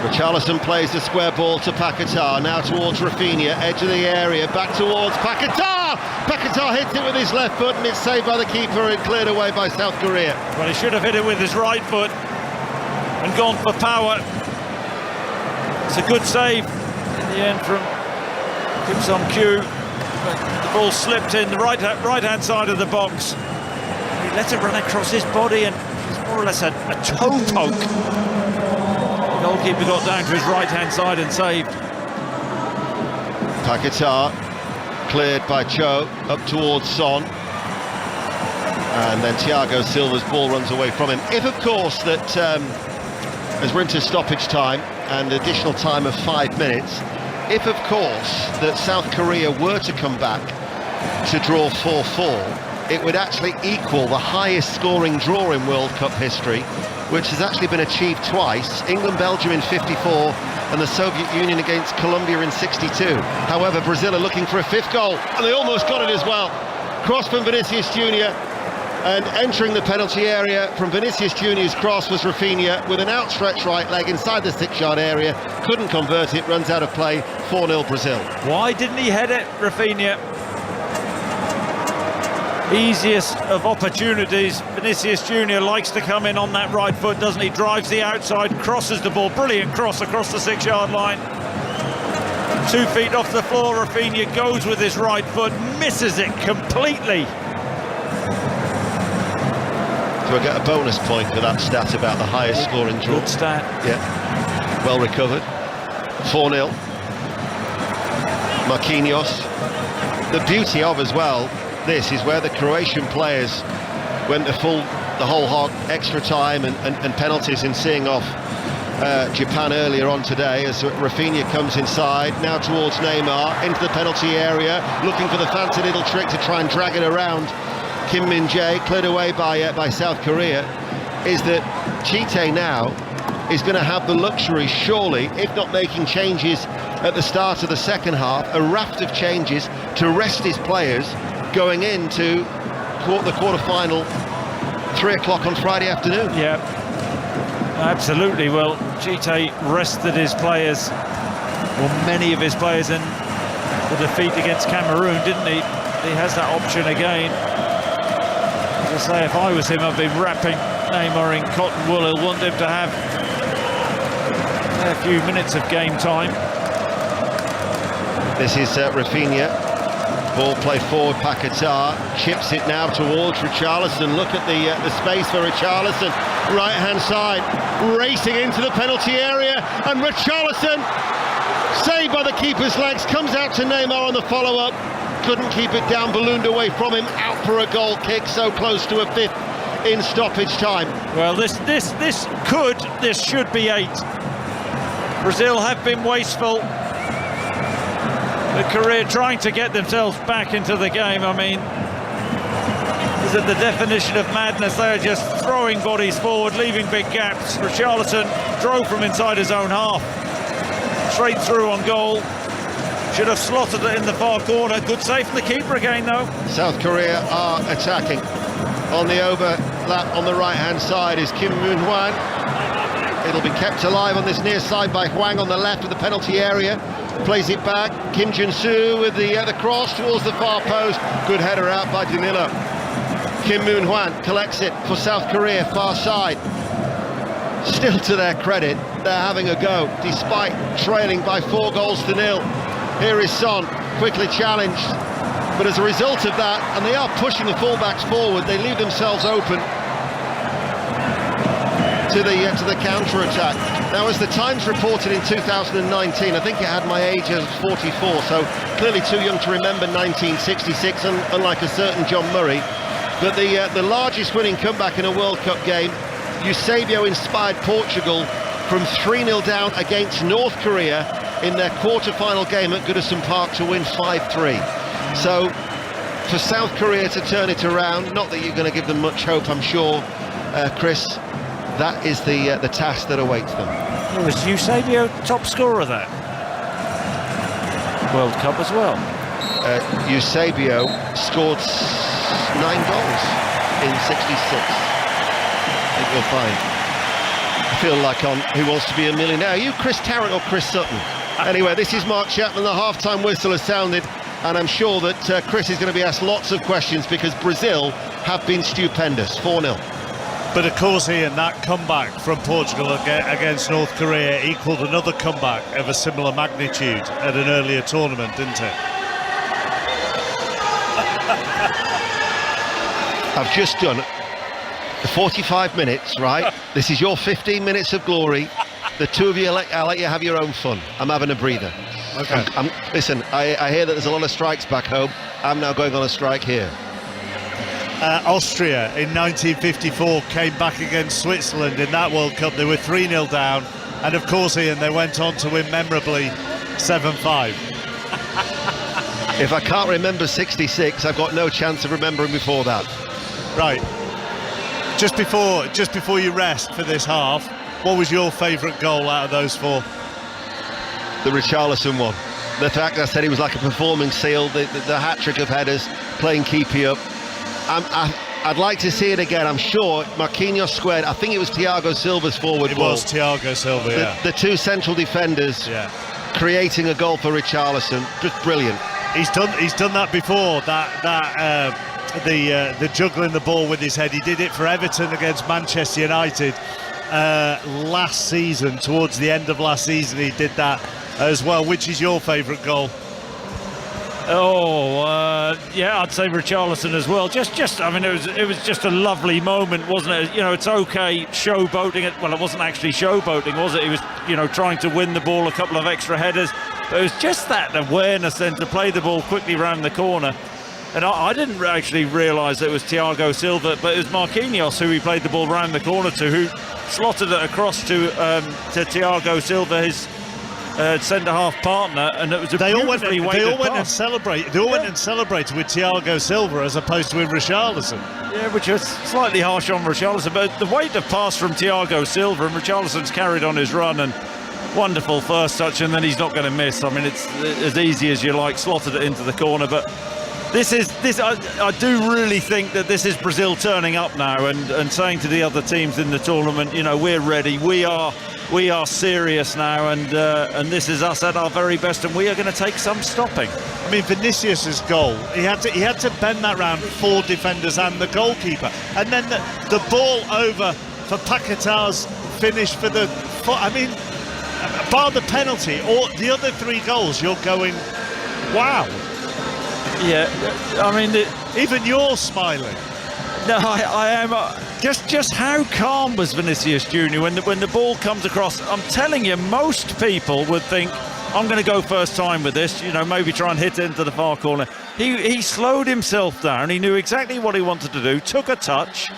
Richarlison plays the square ball to Paquetá, now towards Rafinha, edge of the area, back towards Paquetá! Paquetá hits it with his left foot and it's saved by the keeper and cleared away by South Korea. Well, he should have hit it with his right foot and gone for power. It's a good save in the end from Kim Song-kyu. The ball slipped in the right-hand side of the box. He let it run across his body and it's more or less a toe poke. The goalkeeper got down to his right-hand side and saved. Paquetá cleared by Cho, up towards Son. And then Thiago Silva's ball runs away from him. If, of course, that as we're into stoppage time and additional time of 5 minutes, if, of course, that South Korea were to come back to draw 4-4, it would actually equal the highest scoring draw in World Cup history, which has actually been achieved twice, England-Belgium in 54 and the Soviet Union against Colombia in 62. However, Brazil are looking for a 5th goal, and they almost got it as well. Cross from Vinicius Junior, and entering the penalty area from Vinicius Junior's cross was Rafinha with an outstretched right leg inside the 6-yard area, couldn't convert it, runs out of play, 4-0 Brazil. Why didn't he head it, Rafinha? Easiest of opportunities. Vinicius Junior likes to come in on that right foot, doesn't he? Drives the outside, crosses the ball, brilliant cross across the 6-yard line. 2 feet off the floor, Rafinha goes with his right foot, misses it completely. Do I get a bonus point for that stat about the highest scoring draw? Good stat. Yeah, well recovered. 4-0. Marquinhos. The beauty of as well, this is where the Croatian players went the whole hog, extra time and penalties in seeing off Japan earlier on today, as Rafinha comes inside, now towards Neymar, into the penalty area, looking for the fancy little trick to try and drag it around Kim Min-jae, cleared away by South Korea, is that Chite now is going to have the luxury, surely, if not making changes at the start of the second half, a raft of changes to rest his players going into the quarter-final, 3 o'clock on Friday afternoon. Yeah, absolutely. Well, Chite rested his players, or many of his players, in the defeat against Cameroon, didn't he? He has that option again. As I say, if I was him, I'd be wrapping Neymar in cotton wool. He'll want him to have a few minutes of game time. This is Rafinha. Ball play forward, Paquetá chips it now towards Richarlison. Look at the space for Richarlison. Right-hand side, racing into the penalty area, and Richarlison, saved by the keeper's legs, comes out to Neymar on the follow-up. Couldn't keep it down, ballooned away from him, out for a goal kick, so close to a 5th in stoppage time. Well, this should be 8. Brazil have been wasteful. The Korea trying to get themselves back into the game. I mean, is it the definition of madness? They are just throwing bodies forward, leaving big gaps. Richarlison drove from inside his own half, straight through on goal. Should have slotted it in the far corner. Good save from the keeper again, though. South Korea are attacking. On the overlap on the right-hand side is Kim Moon-hwan. It'll be kept alive on this near side by Hwang on the left of the penalty area. Plays it back. Kim Jin-soo with the cross towards the far post. Good header out by Danilo. Kim Moon-hwan collects it for South Korea, far side. Still, to their credit, they're having a go, despite trailing by 4-0. Here is Son, quickly challenged. But as a result of that, and they are pushing the fullbacks forward, they leave themselves open to the counter-attack. Now, as the Times reported in 2019, I think it had my age as 44, so clearly too young to remember 1966, and unlike a certain John Murray, But the largest winning comeback in a World Cup game, Eusebio inspired Portugal from 3-0 down against North Korea in their quarter-final game at Goodison Park to win 5-3. So for South Korea to turn it around, not that you're going to give them much hope, I'm sure, Chris, that is the task that awaits them. It was Eusebio top scorer that World Cup as well. Eusebio scored 9 goals in 66. I think you'll find. I feel like on Who Wants to Be a Millionaire. Are you Chris Tarrant or Chris Sutton? Anyway, this is Mark Chapman. The half-time whistle has sounded, and I'm sure that Chris is going to be asked lots of questions because Brazil have been stupendous. 4-0. But of course, Ian, that comeback from Portugal against North Korea equalled another comeback of a similar magnitude at an earlier tournament, didn't it? I've just done the 45 minutes, right? This is your 15 minutes of glory. The two of you, I'll let you have your own fun. I'm having a breather. Okay. Listen, I hear that there's a lot of strikes back home. I'm now going on a strike here. Austria in 1954 came back against Switzerland in that World Cup. They were 3-0 down. And of course, Ian, they went on to win memorably 7-5. If I can't remember 66, I've got no chance of remembering before that. Right. Just before you rest for this half, what was your favourite goal out of those four? The Richarlison one. The fact I said he was like a performing seal, the hat-trick of headers, playing keepy up. I'd like to see it again. I'm sure Marquinhos squared. I think it was Thiago Silva's forward ball. It was Thiago Silva, yeah. The two central defenders creating a goal for Richarlison. Just brilliant. He's done that before. The juggling the ball with his head. He did it for Everton against Manchester United last season. Towards the end of last season, he did that as well. Which is your favourite goal? Yeah, I'd say Richarlison as well. I mean, it was just a lovely moment, wasn't it? You know, it's okay showboating it. Well, it wasn't actually showboating, was it? He was, trying to win the ball, a couple of extra headers. But it was just that awareness then to play the ball quickly round the corner. And I didn't actually realise it was Thiago Silva, but it was Marquinhos who he played the ball round the corner to, who slotted it across to Thiago Silva, his centre-half partner, and it was They all went and celebrated with Thiago Silva as opposed to with Richarlison. Yeah, which was slightly harsh on Richarlison, but the weight of pass from Thiago Silva, and Richarlison's carried on his run, and wonderful first touch, and then he's not going to miss. I mean, it's as easy as you like, slotted it into the corner, but I do really think that this is Brazil turning up now and saying to the other teams in the tournament, we're ready, we are serious now, and this is us at our very best, and we are going to take some stopping. I mean, Vinicius's goal, he had to bend that round 4 defenders and the goalkeeper, and then the ball over for Paquetá's finish for the foot. I mean, bar the penalty or the other 3 goals, you're going, wow. Yeah, I mean, even you're smiling. No, I am. Just how calm was Vinicius Junior when the ball comes across? I'm telling you, most people would think, I'm going to go first time with this, maybe try and hit it into the far corner. He slowed himself down. He knew exactly what he wanted to do, took a touch,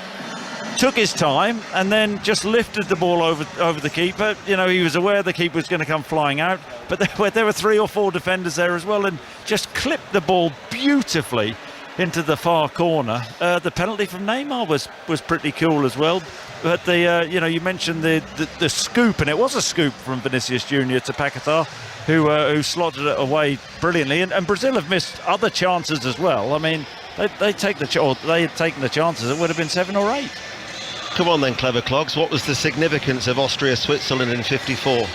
took his time, and then just lifted the ball over the keeper. He was aware the keeper was going to come flying out, but there were 3 or 4 defenders there as well, and just clipped the ball beautifully into the far corner. The penalty from Neymar was pretty cool as well. But you mentioned the scoop, and it was a scoop from Vinicius Junior to Paquetá, who slotted it away brilliantly. And Brazil have missed other chances as well. I mean, they had taken the chances. It would have been 7 or 8. Come on then, clever clogs. What was the significance of Austria-Switzerland in '54?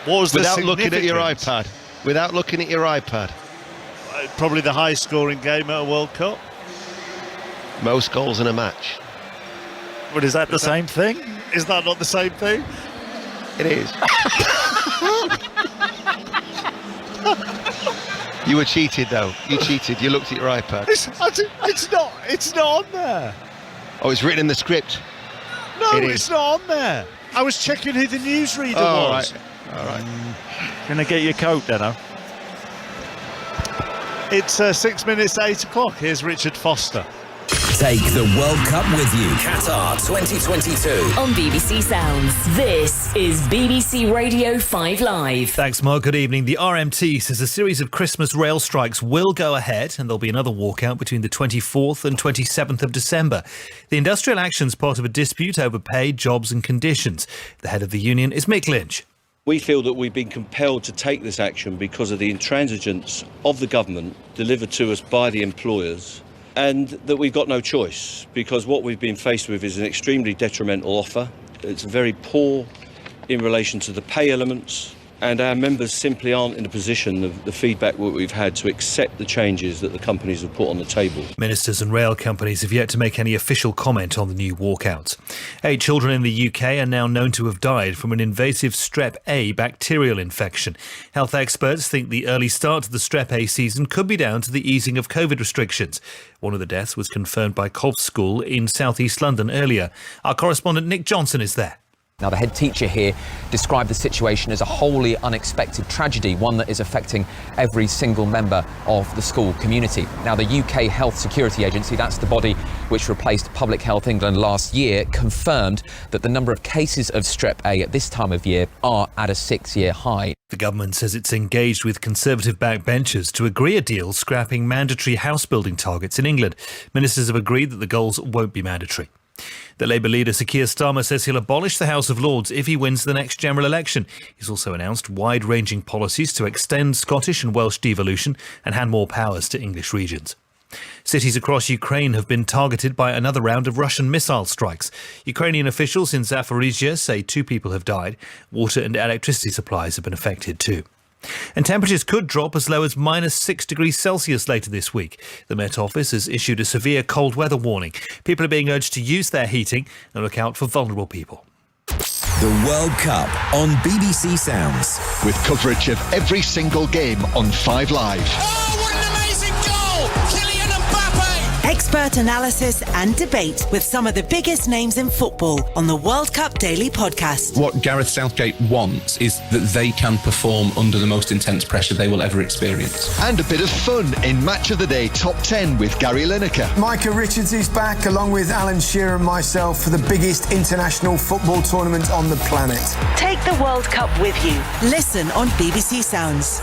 What was Without looking at your iPad. Without looking at your iPad. Probably the highest scoring game at a World Cup. Most goals in a match. But is that the same thing? Is that not the same thing? It is. You were cheated though. You cheated. You looked at your iPad. It's not on there. Oh, it's written in the script. No, it's not on there. I was checking who the newsreader was. All right. Gonna get your coat, Deno. It's 6 minutes to 8 o'clock. Here's Richard Foster. Take the World Cup with you. Qatar 2022. On BBC Sounds, this is BBC Radio 5 Live. Thanks, Mark. Good evening. The RMT says a series of Christmas rail strikes will go ahead, and there'll be another walkout between the 24th and 27th of December. The industrial action's part of a dispute over pay, jobs and conditions. The head of the union is Mick Lynch. We feel that we've been compelled to take this action because of the intransigence of the government delivered to us by the employers, and that we've got no choice because what we've been faced with is an extremely detrimental offer. It's very poor in relation to the pay elements, and our members simply aren't in a position of the feedback that we've had to accept the changes that the companies have put on the table. Ministers and rail companies have yet to make any official comment on the new walkout. 8 children in the UK are now known to have died from an invasive Strep A bacterial infection. Health experts think the early start to the Strep A season could be down to the easing of COVID restrictions. One of the deaths was confirmed by Colf School in South East London earlier. Our correspondent Nick Johnson is there. Now, the head teacher here described the situation as a wholly unexpected tragedy, one that is affecting every single member of the school community. Now, the UK Health Security Agency, that's the body which replaced Public Health England last year, confirmed that the number of cases of Strep A at this time of year are at a 6-year high. The government says it's engaged with Conservative backbenchers to agree a deal scrapping mandatory house building targets in England. Ministers have agreed that the goals won't be mandatory. The Labour leader Sir Keir Starmer says he'll abolish the House of Lords if he wins the next general election. He's also announced wide-ranging policies to extend Scottish and Welsh devolution and hand more powers to English regions. Cities across Ukraine have been targeted by another round of Russian missile strikes. Ukrainian officials in Zaporizhia say 2 people have died. Water and electricity supplies have been affected too. And temperatures could drop as low as -6 degrees Celsius later this week. The Met Office has issued a severe cold weather warning. People are being urged to use their heating and look out for vulnerable people. The World Cup on BBC Sounds. With coverage of every single game on 5 Live. Oh, what an amazing goal! Kylian Mbappe! Expert analysis and debate with some of the biggest names in football on the World Cup Daily Podcast. What Gareth Southgate wants is that they can perform under the most intense pressure they will ever experience. And a bit of fun in Match of the Day Top 10 with Gary Lineker. Micah Richards is back along with Alan Shearer and myself for the biggest international football tournament on the planet. Take the World Cup with you. Listen on BBC Sounds.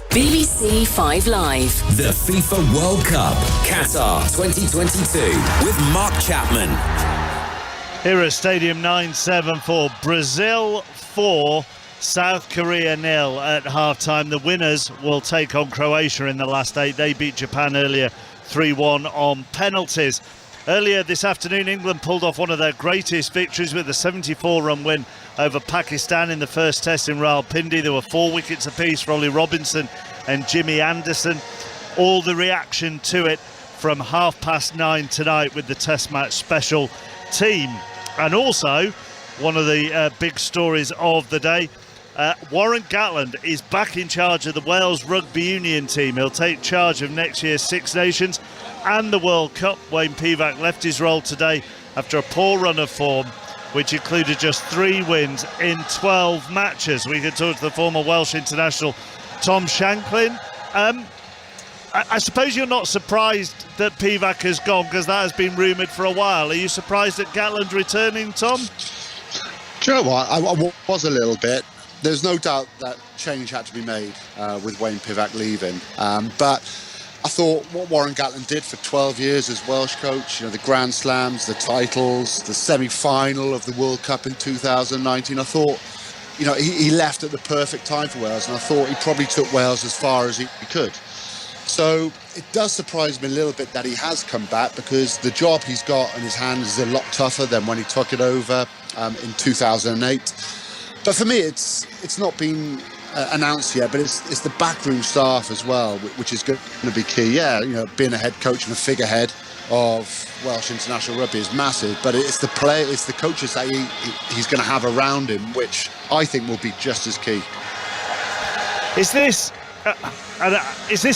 BBC 5 Live. The FIFA World Cup, Qatar 2022 with Mark Chapman. Here at Stadium 974, Brazil 4, South Korea 0 at half-time. The winners will take on Croatia in the last 8. They beat Japan earlier 3-1 on penalties. Earlier this afternoon, England pulled off one of their greatest victories with a 74-run win over Pakistan in the first test in Rawalpindi. There were 4 wickets apiece for Ollie Robinson and Jimmy Anderson. All the reaction to it from 9:30 tonight with the Test Match special team. And also, one of the big stories of the day, Warren Gatland is back in charge of the Wales Rugby Union team. He'll take charge of next year's Six Nations and the World Cup. Wayne Pivac left his role today after a poor run of form, which included just 3 wins in 12 matches. We can talk to the former Welsh international Tom Shanklin. I suppose you're not surprised that Pivac has gone, because that has been rumoured for a while. Are you surprised at Gatland returning, Tom? Do you know what? I was a little bit. There's no doubt that change had to be made with Wayne Pivac leaving. But I thought what Warren Gatland did for 12 years as Welsh coach, the Grand Slams, the titles, the semi-final of the World Cup in 2019, I thought, he left at the perfect time for Wales, and I thought he probably took Wales as far as he could. So it does surprise me a little bit that he has come back, because the job he's got in his hands is a lot tougher than when he took it over in 2008. But for me, it's not been announced yet, but it's the backroom staff as well, which is going to be key. Yeah, being a head coach and a figurehead of Welsh international rugby is massive, but it's the coaches that he's going to have around him, which I think will be just as key. Is this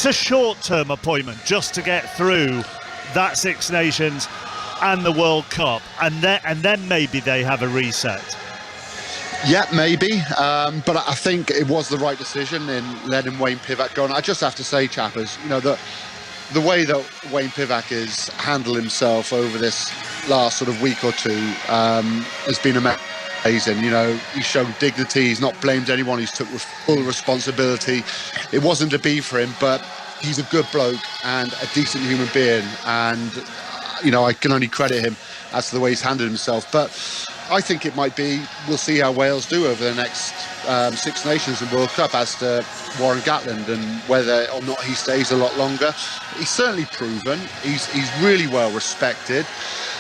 a short-term appointment just to get through that Six Nations and the World Cup, and then maybe they have a reset? Yeah, maybe, but I think it was the right decision in letting Wayne Pivac go. And I just have to say, chappers, that the way that Wayne Pivac has handled himself over this last sort of week or two has been amazing. You know, he's shown dignity, he's not blamed anyone, he's took full responsibility. It wasn't to be for him, but he's a good bloke and a decent human being, and you know, I can only credit him as to the way he's handled himself. But I think it might be, we'll see how Wales do over the next Six Nations and World Cup as to Warren Gatland and whether or not he stays a lot longer. He's certainly proven, he's really well respected,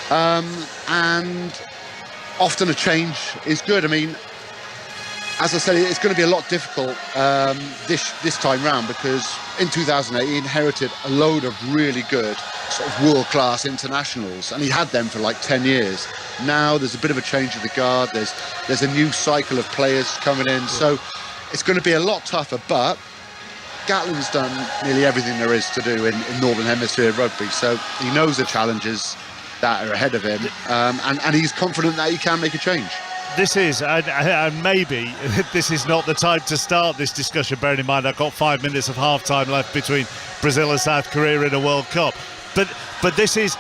and often a change is good. I mean, as I said, it's going to be a lot difficult this time round, because in 2008 he inherited a load of really good sort of world-class internationals, and he had them for like 10 years. Now there's a bit of a change of the guard, there's a new cycle of players coming in, so it's going to be a lot tougher. But Gatland's done nearly everything there is to do in Northern Hemisphere rugby, so he knows the challenges that are ahead of him, and he's confident that he can make a change. This is, and maybe this is not the time to start this discussion, bearing in mind I've got 5 minutes of half-time left between Brazil and South Korea in a World Cup. But this is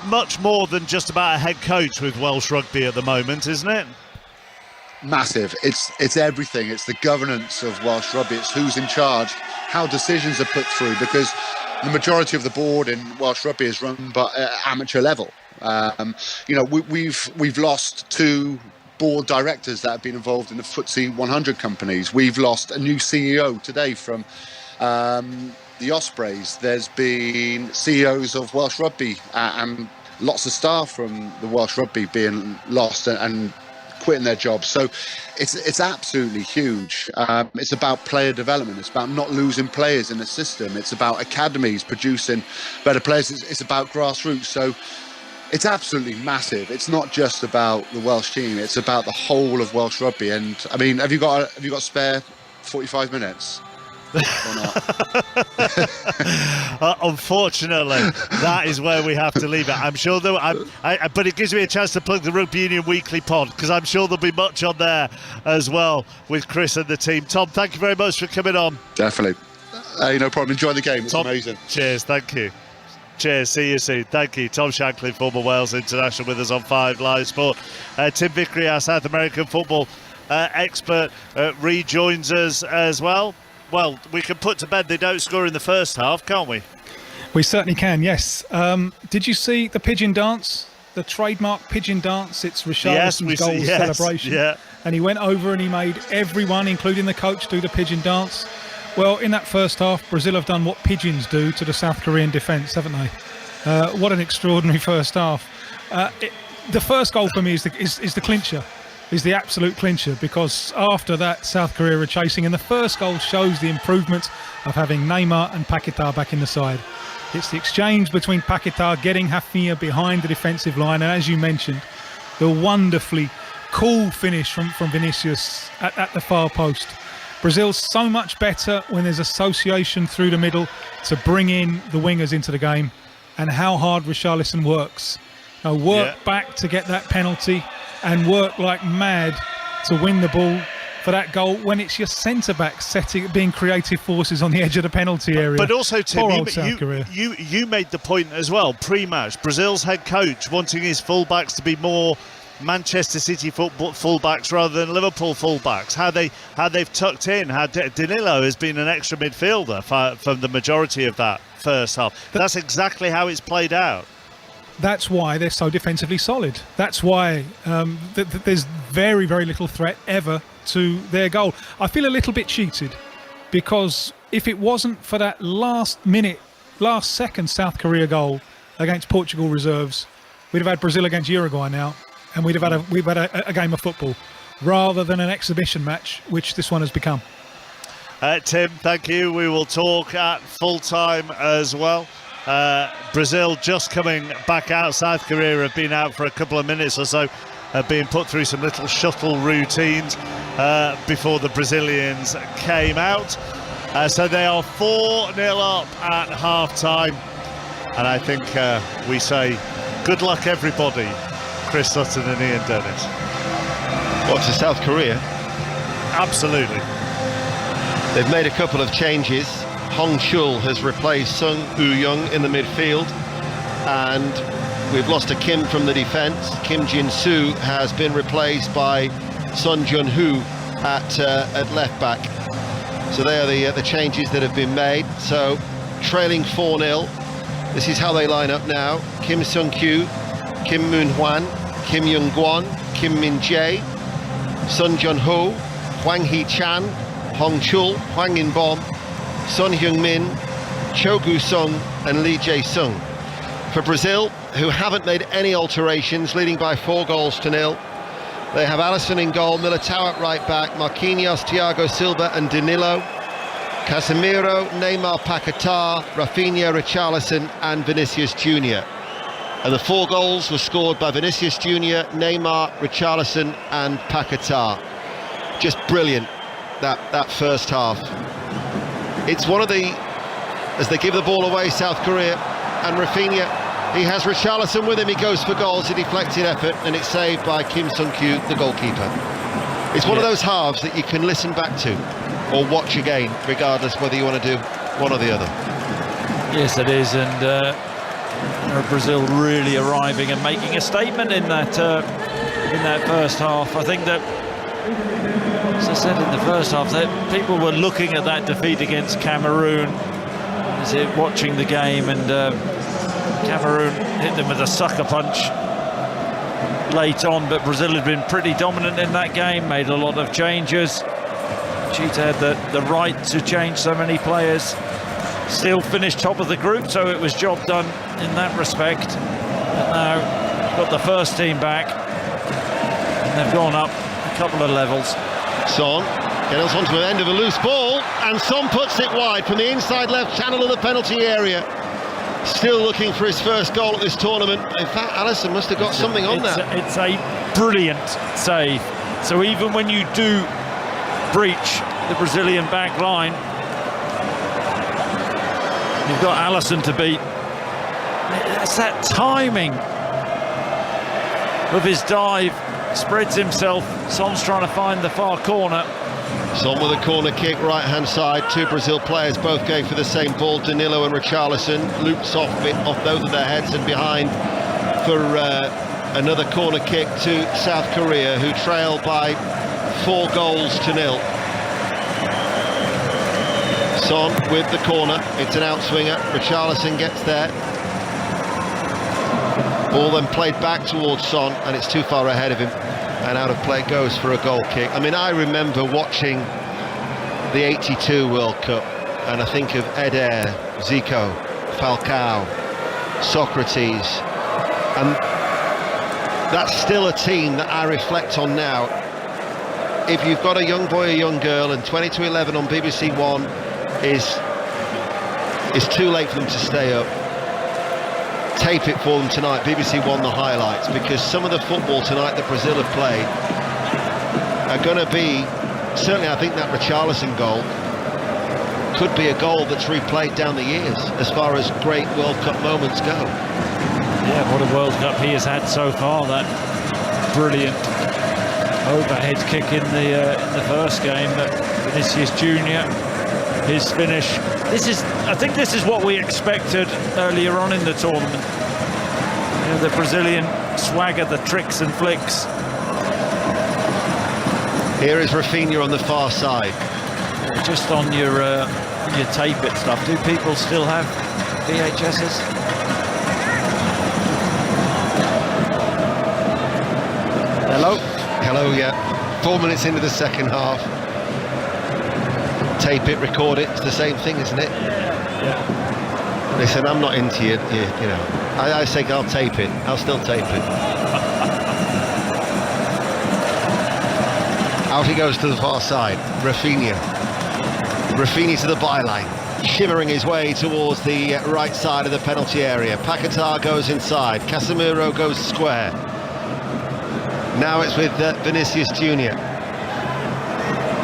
much more than just about a head coach with Welsh rugby at the moment, isn't it? Massive. It's everything. It's the governance of Welsh rugby. It's who's in charge, how decisions are put through, because the majority of the board in Welsh rugby is run by amateur level. You know, we've lost 2 board directors that have been involved in the FTSE 100 companies. We've lost a new CEO today from the Ospreys. There's been CEOs of Welsh rugby and lots of staff from the Welsh rugby being lost and quitting their jobs. So it's absolutely huge. It's about player development. It's about not losing players in the system. It's about academies producing better players. It's about grassroots. So it's absolutely massive. It's not just about the Welsh team. It's about the whole of Welsh rugby. And I mean, have you got spare 45 minutes? Or not? Unfortunately, that is where we have to leave it. I'm sure but it gives me a chance to plug the Rugby Union Weekly pod, because I'm sure there'll be much on there as well with Chris and the team. Tom, thank you very much for coming on. Definitely. No problem. Enjoy the game. It's Tom, amazing. Cheers. Thank you. Cheers, see you soon. Thank you. Tom Shanklin, former Wales international, with us on 5 Live Sport. Tim Vickery, our South American football expert, rejoins us as well. Well, we can put to bed they don't score in the first half, can't we? We certainly can, yes. Did you see the pigeon dance? The trademark pigeon dance? It's Richarlison's goal celebration. Yeah. And he went over and he made everyone, including the coach, do the pigeon dance. Well, in that first half, Brazil have done what pigeons do to the South Korean defence, haven't they? What an extraordinary first half. The first goal for me is the clincher, is the absolute clincher, because after that, South Korea are chasing, and the first goal shows the improvement of having Neymar and Paquetá back in the side. It's the exchange between Paquetá getting Rafinha behind the defensive line, and as you mentioned, the wonderfully cool finish from Vinicius at the far post. Brazil's so much better when there's association through the middle to bring in the wingers into the game, and how hard Richarlison works. Back to get that penalty and work like mad to win the ball for that goal when it's your centre-back being creative forces on the edge of the penalty area. But also, Tim, you made the point as well, pre-match, Brazil's head coach wanting his fullbacks to be more Manchester City fullbacks rather than Liverpool fullbacks. How they've tucked in. How Danilo has been an extra midfielder from the majority of that first half. That's exactly how it's played out. That's why they're so defensively solid. That's why there's very, very little threat ever to their goal. I feel a little bit cheated, because if it wasn't for that last second South Korea goal against Portugal reserves, we'd have had Brazil against Uruguay now, and we've had a game of football rather than an exhibition match, which this one has become. Tim, thank you. We will talk at full time as well. Brazil just coming back out. South Korea have been out for a couple of minutes or so, being put through some little shuttle routines before the Brazilians came out. So they are 4-0 up at half-time. And I think we say good luck, everybody. Chris Sutton and Ian Dennis. What, to South Korea? Absolutely. They've made a couple of changes. Hong Chul has replaced Sung Woo-young in the midfield, and we've lost a Kim from the defence. Kim Jin-soo has been replaced by Son Jun-hoo at left back. So they are the changes that have been made. So trailing 4-0. This is how they line up now. Kim Sung-kyu, Kim Moon-hwan, Kim Young-gwon, Kim Min-jae, Son Jun-ho, Hwang Hee-chan, Hong Chul, Hwang In-bom, Son Heung-min, Cho Gu-sung and Lee Jae-sung. For Brazil, who haven't made any alterations, leading by 4-0, they have Alisson in goal, Militao at right back, Marquinhos, Thiago Silva and Danilo, Casemiro, Neymar, Paquetá, Rafinha, Richarlison and Vinicius Junior. And the 4 goals were scored by Vinicius Junior, Neymar, Richarlison and Paquetá. Just brilliant, that first half. It's one of the, as they give the ball away, South Korea, and Rafinha, he has Richarlison with him, he goes for goals, a deflected effort, and it's saved by Kim Sung-kyu, the goalkeeper. It's one of those halves that you can listen back to or watch again, regardless whether you want to do one or the other. Yes, it is, and Brazil really arriving and making a statement in that first half. I think that, as I said in the first half, that people were looking at that defeat against Cameroon, watching the game, and Cameroon hit them with a sucker punch late on, but Brazil had been pretty dominant in that game, made a lot of changes. Cheetah had the right to change so many players, still finished top of the group, so it was job done in that respect. But now got the first team back, and they've gone up a couple of levels. Son gets onto the end of a loose ball, and Son puts it wide from the inside left channel of the penalty area. Still looking for his first goal at this tournament. In fact, Alisson must have got something on that. It's a brilliant save. So even when you do breach the Brazilian back line, you've got Alisson to beat. It's that timing of his dive, spreads himself. Son's trying to find the far corner. Son with a corner kick, right-hand side. 2 Brazil players both going for the same ball. Danilo and Richarlison loops off both of their heads and behind for another corner kick to South Korea, who trail by 4-0. Son with the corner. It's an outswinger. Richarlison gets there. Ball then played back towards Son, and it's too far ahead of him, and out of play goes for a goal kick. I mean, I remember watching the '82 World Cup, and I think of Eder, Zico, Falcao, Socrates, and that's still a team that I reflect on now. If you've got a young boy or young girl, and 20 to 11 on BBC One is too late for them to stay up, tape it for them tonight. BBC One the highlights, because some of the football tonight that Brazil have played are going to be, certainly I think that Richarlison goal could be a goal that's replayed down the years as far as great World Cup moments go. Yeah, what a World Cup he has had so far. That brilliant overhead kick in the first game, that Vinicius Junior, his finish. I think this is what we expected earlier on in the tournament. You know, the Brazilian swagger, the tricks and flicks. Here is Rafinha on the far side. Just on your tape it stuff, do people still have VHSs? Hello, yeah. 4 minutes into the second half. Tape it, record it, it's the same thing, isn't it? Yeah. They said, I'm not into you know. I say, I'll tape it. I'll still tape it. Out he goes to the far side. Rafinha to the byline, shimmering his way towards the right side of the penalty area. Paquetá goes inside. Casemiro goes square. Now it's with Vinicius Junior.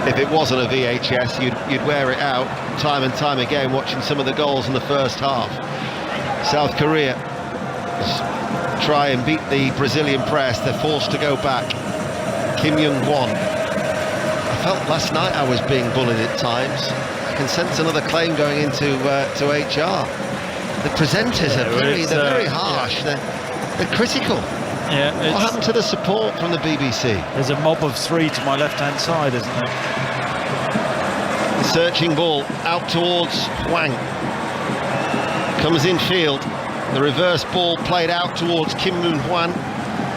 If it wasn't a VHS, you'd wear it out time and time again, watching some of the goals in the first half. South Korea try and beat the Brazilian press. They're forced to go back. Kim Young-gwon. I felt last night I was being bullied at times. can sense another claim going into to HR. The presenters are very harsh. Yeah. They're critical. Yeah. What happened to the support from the BBC? There's a mob of three to my left-hand side, isn't there? The searching ball out towards Hwang. Comes in field. The reverse ball played out towards Kim Moon Hwan.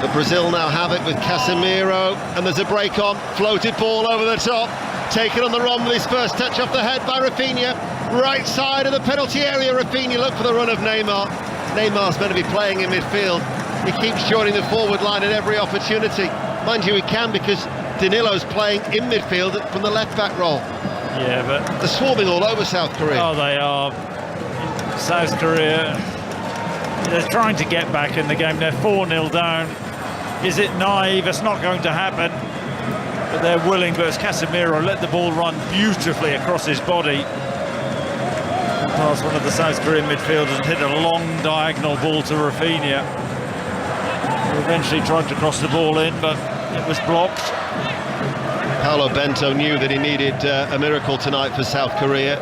But Brazil now have it with Casemiro, and there's a break on. Floated ball over the top. Taken on the run with his first touch off the head by Rafinha. Right side of the penalty area. Rafinha look for the run of Neymar. Neymar's meant to be playing in midfield. He keeps joining the forward line at every opportunity. Mind you, he can because Danilo's playing in midfield from the left-back role. Yeah, but they're swarming all over South Korea. Oh, they are. South Korea, they're trying to get back in the game. They're 4-0 down. Is it naive? It's not going to happen. But they're willing, but as Casemiro let the ball run beautifully across his body past one of the South Korean midfielders and hit a long diagonal ball to Rafinha, who eventually tried to cross the ball in, but it was blocked. Paulo Bento knew that he needed a miracle tonight for South Korea.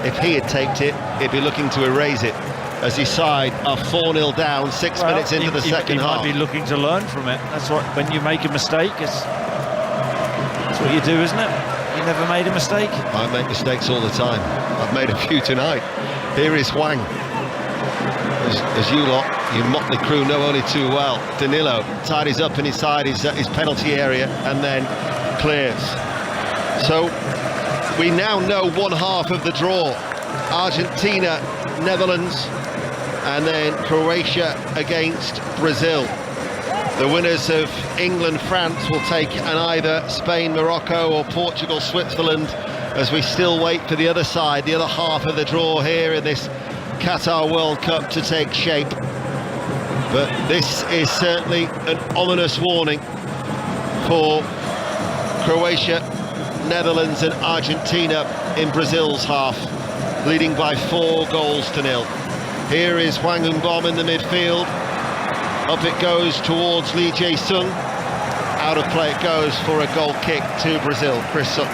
If he had taped it, he'd be looking to erase it, as his side are 4-0 down, 6 minutes into the second half. He might be looking to learn from it. That's what, when you make a mistake, that's what you do, isn't it? You never made a mistake? I make mistakes all the time. I've made a few tonight. Here is Hwang. As you lot, you motley crew know only too well. Danilo tidies up inside his penalty area and then clears. So we now know one half of the draw. Argentina, Netherlands, and then Croatia against Brazil. The winners of England, France will take an either Spain, Morocco or Portugal, Switzerland, as we still wait for the other side, the other half of the draw here in this Qatar World Cup to take shape. But this is certainly an ominous warning for Croatia, Netherlands and Argentina in Brazil's half, leading by 4-0. Here is Hwang In-beom in the midfield. Up it goes towards Lee Jae-sung. Out of play it goes for a goal kick to Brazil. Chris Sutton.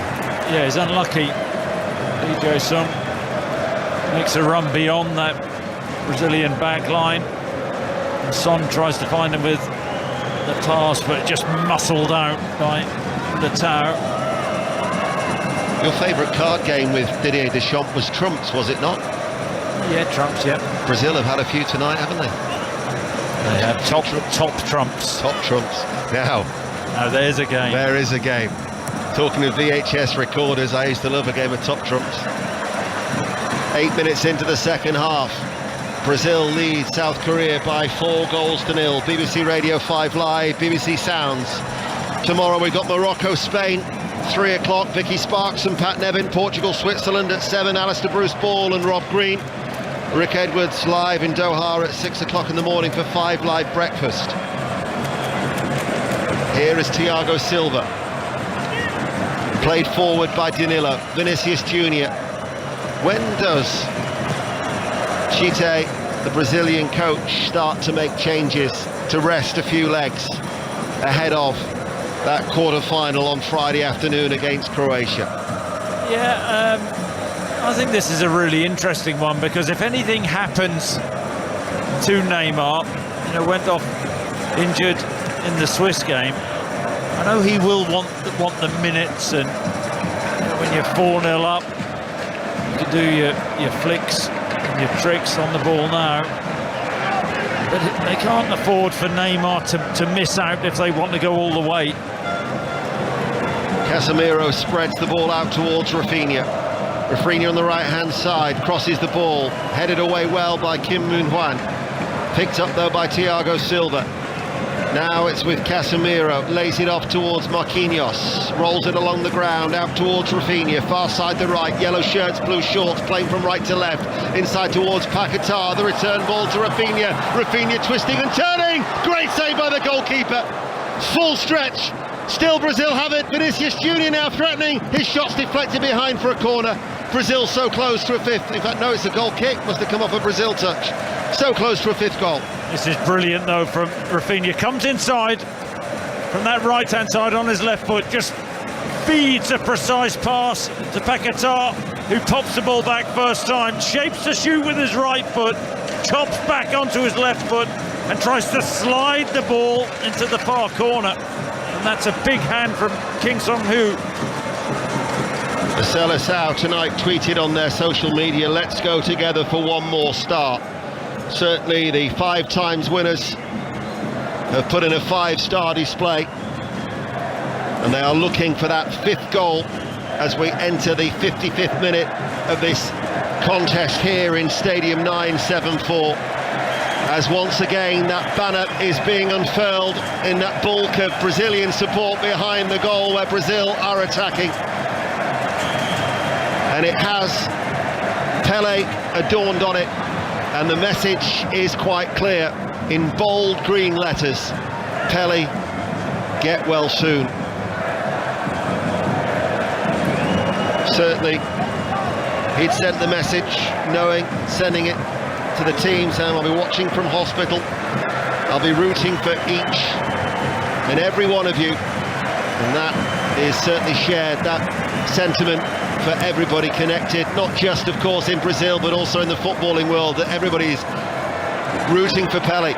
Yeah, he's unlucky. Lee Jae-sung makes a run beyond that Brazilian back line. And Son tries to find him with the pass, but just muscled out by the Tau. Your favourite card game with Didier Deschamps was Trumps, was it not? Yeah, Trumps, yeah. Brazil have had a few tonight, haven't they? They have top trumps. Top trumps. Now there's a game. There is a game. Talking of VHS recorders, I used to love a game of top trumps. 8 minutes into the second half. Brazil leads South Korea by 4-0. BBC Radio 5 Live, BBC Sounds. Tomorrow we've got Morocco, Spain, 3 o'clock. Vicky Sparks and Pat Nevin. Portugal, Switzerland at 7. Alistair Bruce Ball and Rob Green. Rick Edwards live in Doha at 6 o'clock in the morning for 5 Live breakfast. Here is Thiago Silva. Played forward by Danilo. Vinicius Junior. When does Tite, the Brazilian coach, start to make changes to rest a few legs ahead of that quarter-final on Friday afternoon against Croatia? Yeah, I think this is a really interesting one, because if anything happens to Neymar, went off injured in the Swiss game, I know he will want the minutes, and when you're 4-0 up, you can do your flicks and your tricks on the ball now. But they can't afford for Neymar to miss out if they want to go all the way. Casemiro spreads the ball out towards Rafinha. Rafinha on the right-hand side crosses the ball, headed away well by Kim Moon Hwan. Picked up though by Thiago Silva. Now it's with Casemiro, lays it off towards Marquinhos, rolls it along the ground, out towards Rafinha, far side to right, yellow shirts, blue shorts, playing from right to left, inside towards Paquetá, the return ball to Rafinha, Rafinha twisting and turning, great save by the goalkeeper, full stretch, still Brazil have it, Vinicius Junior now threatening, his shot's deflected behind for a corner, Brazil so close to a fifth, in fact no, it's a goal kick, must have come off a Brazil touch, so close to a fifth goal. This is brilliant though from Rafinha, comes inside from that right hand side on his left foot, just feeds a precise pass to Paquetá, who pops the ball back first time, shapes the shoot with his right foot, chops back onto his left foot and tries to slide the ball into the far corner. And that's a big hand from Kim Sung-hoo. The Seleção tonight tweeted on their social media, let's go together for one more start. Certainly the 5 times winners have put in a 5-star display. And they are looking for that 5th goal as we enter the 55th minute of this contest here in Stadium 974. As once again that banner is being unfurled in that bulk of Brazilian support behind the goal where Brazil are attacking. And it has Pelé adorned on it, and the message is quite clear in bold green letters: Pelé, get well soon. Certainly he'd sent the message, sending it to the team, saying I'll be watching from hospital, I'll be rooting for each and every one of you, and that is certainly shared, that sentiment, for everybody connected, not just of course in Brazil but also in the footballing world, that everybody's rooting for Pelé.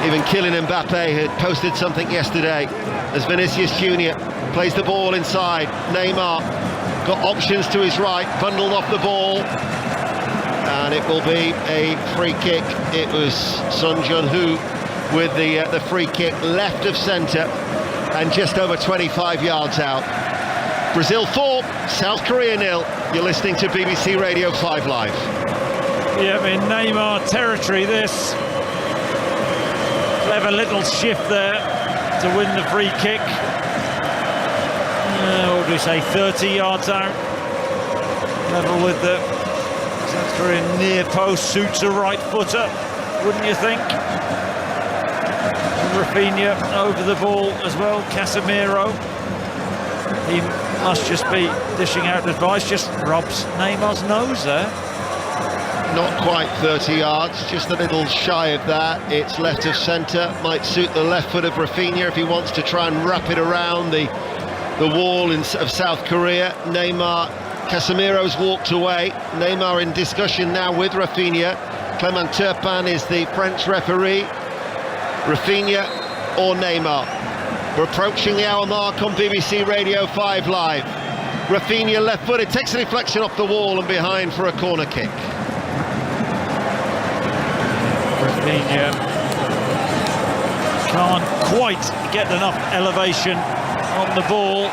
Even Kylian Mbappe had posted something yesterday as Vinicius Junior plays the ball inside. Neymar got options to his right, bundled off the ball, and it will be a free kick. It was Son Jun-Hoo with the free kick, left of centre and just over 25 yards out. Brazil 4, South Korea 0. You're listening to BBC Radio 5 Live. Yeah, in Neymar territory this. Clever little shift there to win the free kick. What do we say, 30 yards out? Level with the South Korean near post, suits a right footer, wouldn't you think? And Rafinha over the ball as well, Casemiro. He must just be dishing out advice, just rubs Neymar's nose there. Not quite 30 yards, just a little shy of that. It's left of centre, might suit the left foot of Rafinha if he wants to try and wrap it around the wall of South Korea. Neymar, Casemiro's walked away. Neymar in discussion now with Rafinha. Clement Turpin is the French referee. Rafinha or Neymar? We're approaching the hour mark on BBC Radio 5 Live. Rafinha left-footed, takes a deflection off the wall and behind for a corner kick. Rafinha can't quite get enough elevation on the ball.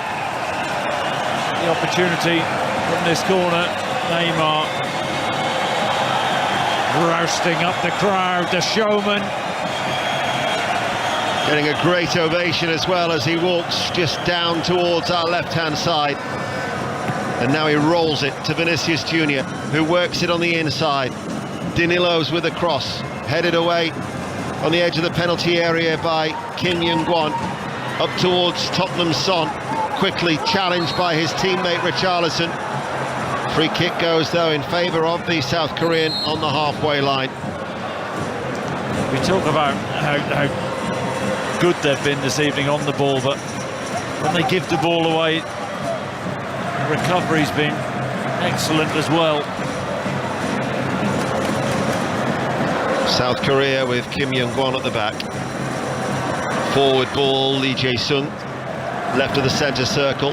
The opportunity from this corner. Neymar rousting up the crowd, the showman. Getting a great ovation as well as he walks just down towards our left-hand side. And now he rolls it to Vinicius Junior, who works it on the inside. Danilo's with a cross, headed away on the edge of the penalty area by Kim Young-gwon. Up towards Tottenham's Son, quickly challenged by his teammate Richarlison. Free kick goes though in favour of the South Korean on the halfway line. We talk about how good they've been this evening on the ball, but when they give the ball away, the recovery's been excellent as well. South Korea with Kim Young-gwon at the back. Forward ball, Lee Jae-sung, left of the centre circle.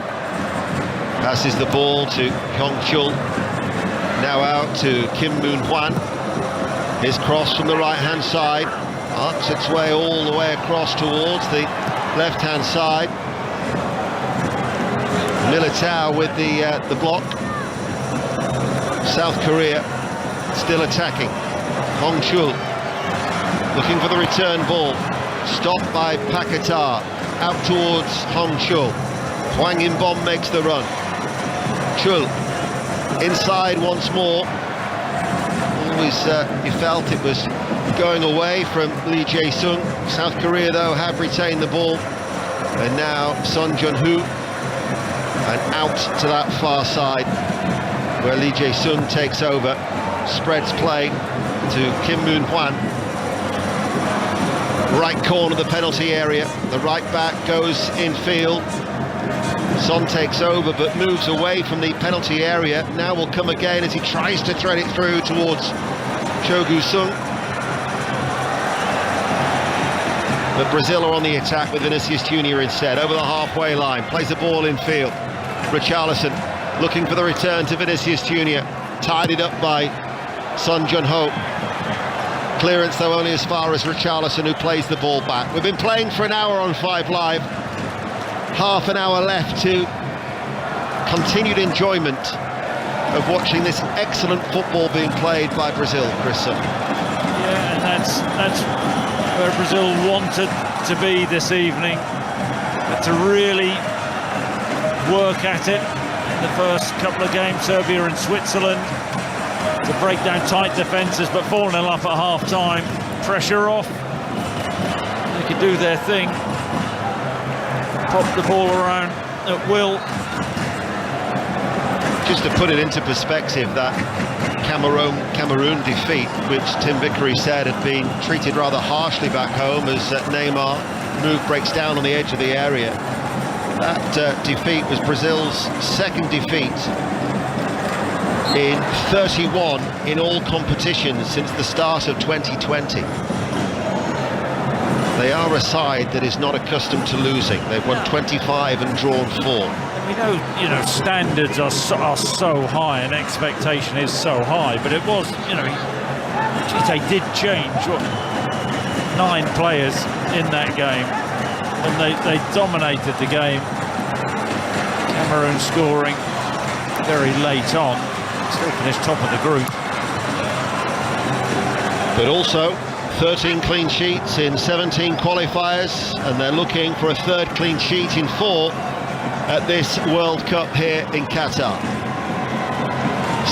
Passes the ball to Hyung-chul. Now out to Kim Moon-hwan. His cross from the right-hand side. Arcs its way all the way across towards the left-hand side. Militao with the block. South Korea still attacking. Hong-chul looking for the return ball. Stopped by Paquetá. Out towards Hong-chul. Hwang In-bom makes the run. Chul inside once more. Always you felt it was going away from Lee Jae-sung. South Korea though have retained the ball, and now Son Jun-hoo, and out to that far side where Lee Jae-sung takes over, spreads play to Kim Moon-hwan. Right corner of the penalty area, the right back goes in field. Son takes over but moves away from the penalty area. Now will come again as he tries to thread it through towards Cho Gu-sung. But Brazil are on the attack with Vinicius Junior instead. Over the halfway line, plays the ball in field. Richarlison looking for the return to Vinicius Junior. Tidied up by Son Jun-ho. Clearance though only as far as Richarlison, who plays the ball back. We've been playing for an hour on 5 Live. Half an hour left to continued enjoyment of watching this excellent football being played by Brazil, Chris. Yeah, and that's where Brazil wanted to be this evening, but to really work at it in the first couple of games, Serbia and Switzerland, to break down tight defences, but 4-0 up at half-time, pressure off, they could do their thing, pop the ball around at will. Just to put it into perspective, that Cameroon defeat, which Tim Vickery said had been treated rather harshly back home as Neymar breaks down on the edge of the area. That defeat was Brazil's second defeat in 31 in all competitions since the start of 2020. They are a side that is not accustomed to losing. They've won 25 and drawn 4. We know, standards are so high and expectation is so high, but it was, they did change 9 players in that game, and they dominated the game. Cameroon scoring very late on, still finished top of the group. But also 13 clean sheets in 17 qualifiers, and they're looking for a 3rd clean sheet in 4 at this World Cup here in Qatar.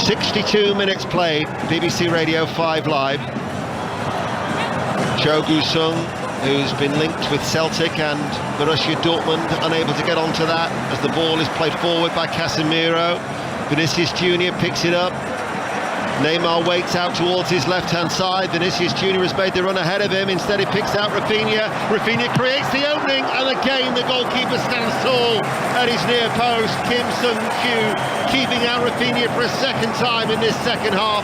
62 minutes played, BBC Radio 5 Live. Cho Gu-sung, who's been linked with Celtic and Borussia Dortmund, unable to get onto that as the ball is played forward by Casemiro. Vinicius Junior picks it up. Neymar waits out towards his left-hand side. Vinicius Junior has made the run ahead of him. Instead he picks out Rafinha. Rafinha creates the opening, and again the goalkeeper stands tall at his near post. Kim Sung-kyu keeping out Rafinha for a second time in this second half.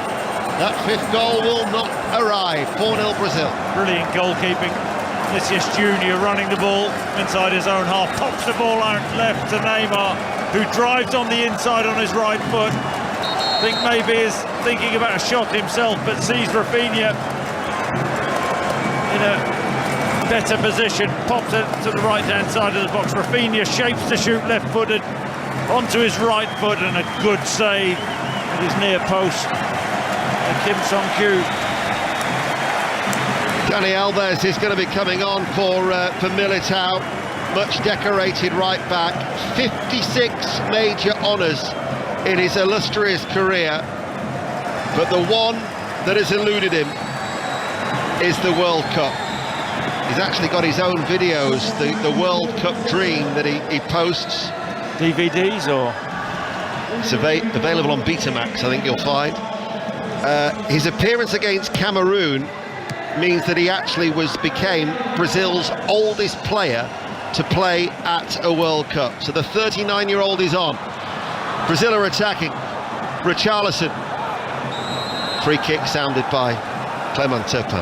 That 5th goal will not arrive. 4-0 Brazil. Brilliant goalkeeping. Vinicius Junior running the ball inside his own half, pops the ball out left to Neymar, who drives on the inside on his right foot. I think maybe is thinking about a shot himself, but sees Rafinha in a better position, pops it to the right-hand side of the box. Rafinha shapes to shoot left-footed onto his right foot, and a good save at his near post. Kim Sung-kyu. Dani Alves is going to be coming on for Militao, much decorated right back. 56 major honours in his illustrious career, but the one that has eluded him is the World Cup. He's actually got his own videos, the World Cup dream that he posts. DVDs or? It's available on Betamax, I think you'll find. His appearance against Cameroon means that he actually became Brazil's oldest player to play at a World Cup. So the 39-year-old is on. Brazil are attacking. Richarlison. Free kick sounded by Clement Turpin.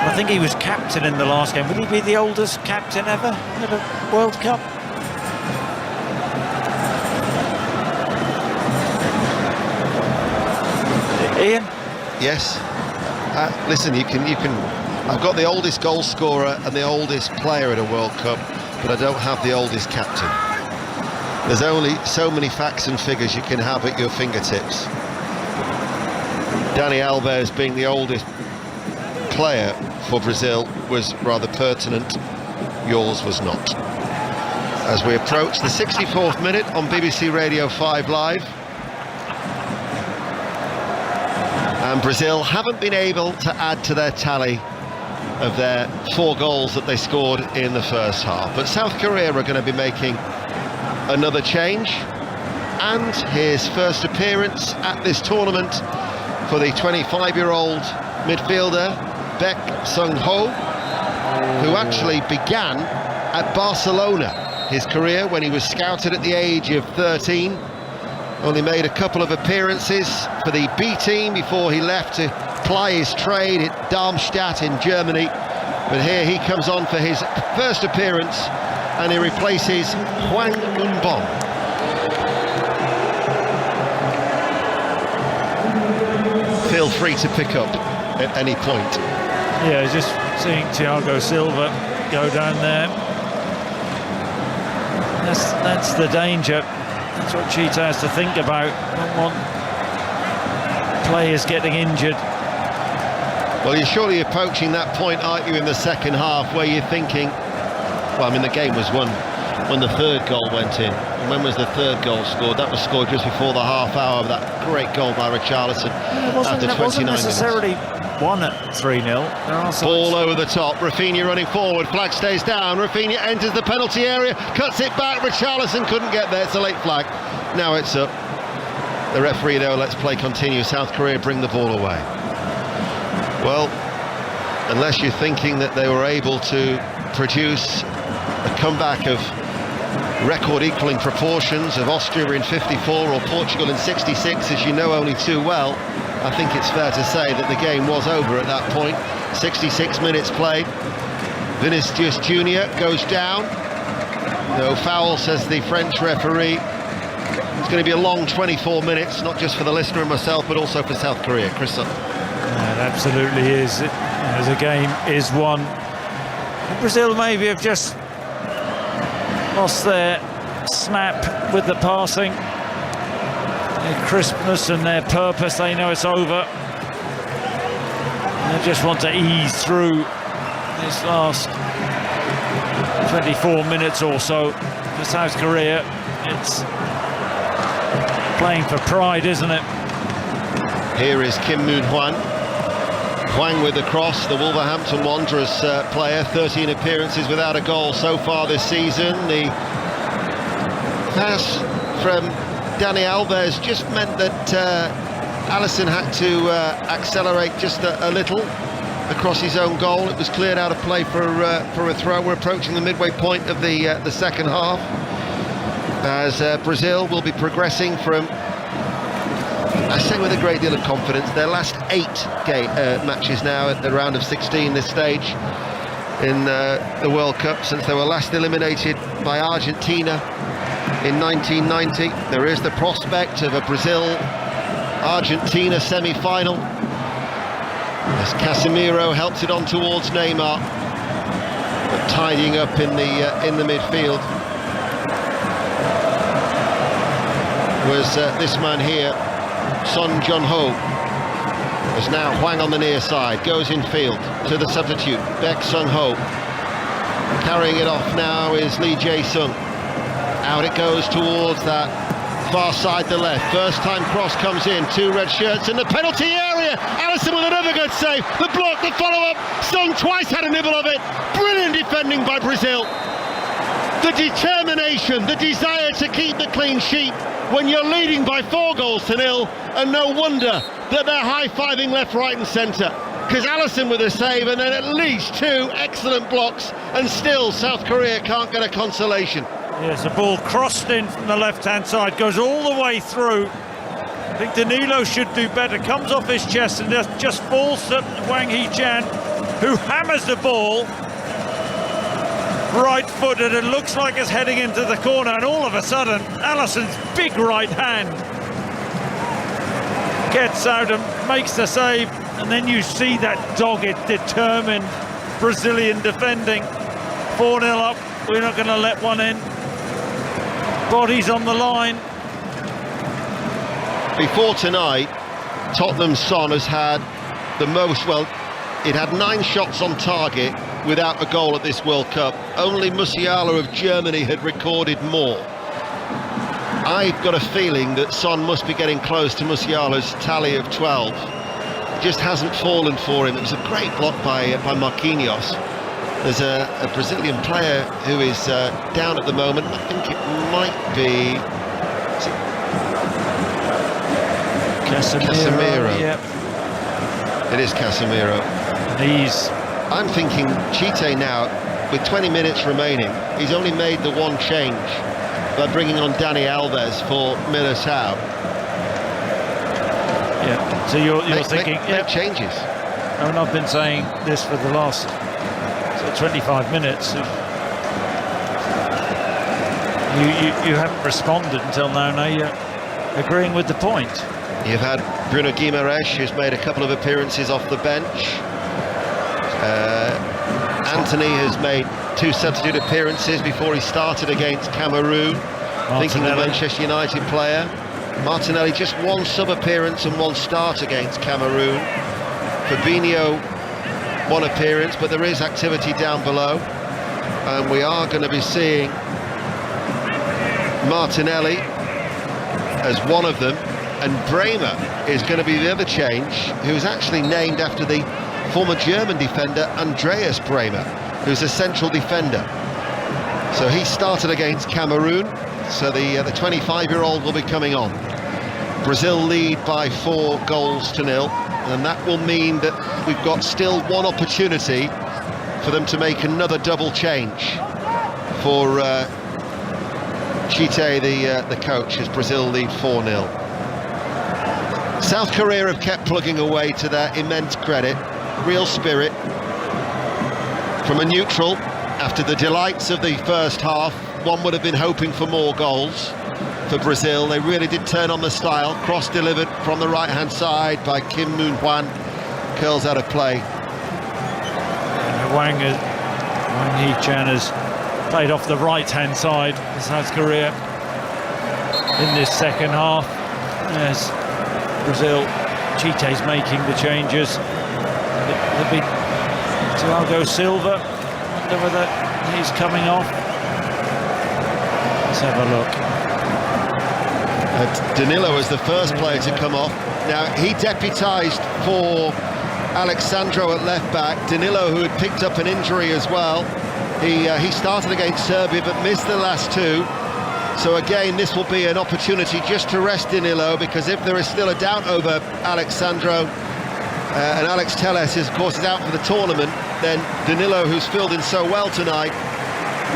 I think he was captain in the last game. Would he be the oldest captain ever at a World Cup? Ian? Yes. Listen, you can. I've got the oldest goal scorer and the oldest player at a World Cup, but I don't have the oldest captain. There's only so many facts and figures you can have at your fingertips. Dani Alves being the oldest player for Brazil was rather pertinent. Yours was not. As we approach the 64th minute on BBC Radio 5 Live. And Brazil haven't been able to add to their tally of their 4 goals that they scored in the first half. But South Korea are going to be making another change, and his first appearance at this tournament for the 25-year-old midfielder Baek Sung-ho, who actually began at Barcelona. his career when he was scouted at the age of 13. Only made a couple of appearances for the B team before he left to ply his trade at Darmstadt in Germany. But here he comes on for his first appearance and he replaces Hwang Un-bon. Feel free to pick up at any point. Yeah, just seeing Thiago Silva go down there. That's the danger. That's what Cheetah has to think about. Don't want players getting injured. Well, you're surely approaching that point, aren't you, in the second half, where you're thinking, well, I mean, the game was won when the third goal went in. And when was the third goal scored? That was scored just before the half hour of that great goal by Richarlison after 29 wasn't minutes. necessarily won at 3-0. Ball over the top, Rafinha running forward, flag stays down, Rafinha enters the penalty area, cuts it back, Richarlison couldn't get there, it's a late flag. Now it's up. The referee though, let's play continue. South Korea bring the ball away. Well, unless you're thinking that they were able to produce a comeback of record equaling proportions of Austria in 54 or Portugal in 66, as you know only too well, I think it's fair to say that the game was over at that point. 66 minutes played. Vinicius Junior goes down. No foul, says the French referee. It's going to be a long 24 minutes, not just for the listener and myself, but also for South Korea. Chris Sutton. It absolutely is. The game is won. Brazil maybe have just lost their snap with the passing, their crispness and their purpose. They know it's over. They just want to ease through this last 24 minutes or so for South Korea. It's playing for pride, isn't it? Here is Kim Moon-hwan. Hwang with the cross, the Wolverhampton Wanderers player, 13 appearances without a goal so far this season. The pass from Dani Alves just meant that Alisson had to accelerate just a little across his own goal. It was cleared out of play for a throw. We're approaching the midway point of the second half, as Brazil will be progressing from, I say with a great deal of confidence, their last 8 matches now at the round of 16 this stage in the World Cup, since they were last eliminated by Argentina in 1990. There is the prospect of a Brazil-Argentina semi-final, as Casemiro helps it on towards Neymar, but tidying up in the midfield was this man here, Son Jun-ho. There's now Hwang on the near side, goes in field to the substitute, Baek Sung-ho. Carrying it off now is Lee Jae-sung. Out it goes towards that far side, the left. First time cross comes in, 2 red shirts in the penalty area. Alisson with another good save. The block, the follow-up. Sung twice had a nibble of it. Brilliant defending by Brazil. The determination, the desire to keep the clean sheet when you're leading by 4-0, and no wonder that they're high-fiving left, right and centre, because Alisson with a save and then at least 2 excellent blocks, and still South Korea can't get a consolation. Yes, the ball crossed in from the left-hand side, goes all the way through. I think Danilo should do better, comes off his chest and just falls to Wang Hee-chan, who hammers the ball right-footed and looks like it's heading into the corner, and all of a sudden Alisson's big right hand gets out and makes the save, and then you see that dogged, determined Brazilian defending. 4-0 up, we're not going to let one in. Bodies on the line. Before tonight, Tottenham's Son has had the most, well, it had 9 shots on target without a goal at this World Cup. Only Musiala of Germany had recorded more. I've got a feeling that Son must be getting close to Musiala's tally of 12. It just hasn't fallen for him. It was a great block by Marquinhos. There's a Brazilian player who is down at the moment. I think it might be Casemiro. Yep. It is Casemiro. He's... I'm thinking Chite now, with 20 minutes remaining, he's only made the one change by bringing on Dani Alves for Militao. Yeah, so you're thinking... Make changes. I mean, I've been saying this for the last 25 minutes. You haven't responded until now you're agreeing with the point. You've had Bruno Guimaraes, who's made a couple of appearances off the bench. Anthony has made 2 substitute appearances before he started against Cameroon. Thinking the Manchester United player. Martinelli just 1 sub-appearance and 1 start against Cameroon. Fabinho 1 appearance, but there is activity down below. And we are going to be seeing Martinelli as one of them. And Bremer is going to be the other change, who's actually named after the former German defender Andreas Bremer, who's a central defender. So he started against Cameroon, so the 25-year-old will be coming on. Brazil lead by 4 goals to 0, and that will mean that we've got still 1 opportunity for them to make another double change for Chite, the coach, as Brazil lead 4-0. South Korea have kept plugging away to their immense credit. Real spirit from a neutral. After the delights of the first half, one would have been hoping for more goals for Brazil. They really did turn on the style. Cross delivered from the right-hand side by Kim Moon-hwan. Curls out of play. And Wang Hee-chan has played off the right-hand side for South Korea in this second half. As Brazil, Chite's making the changes. It'll be Thiago Silva. Wonder whether he's coming off. Let's have a look. Danilo was the first player to come off. Now, he deputised for Alexandro at left-back. Danilo, who had picked up an injury as well. He started against Serbia, but missed the last 2. So again, this will be an opportunity just to rest Danilo, because if there is still a doubt over Alexandro, and Alex Telles, of course, is out for the tournament, then Danilo, who's filled in so well tonight,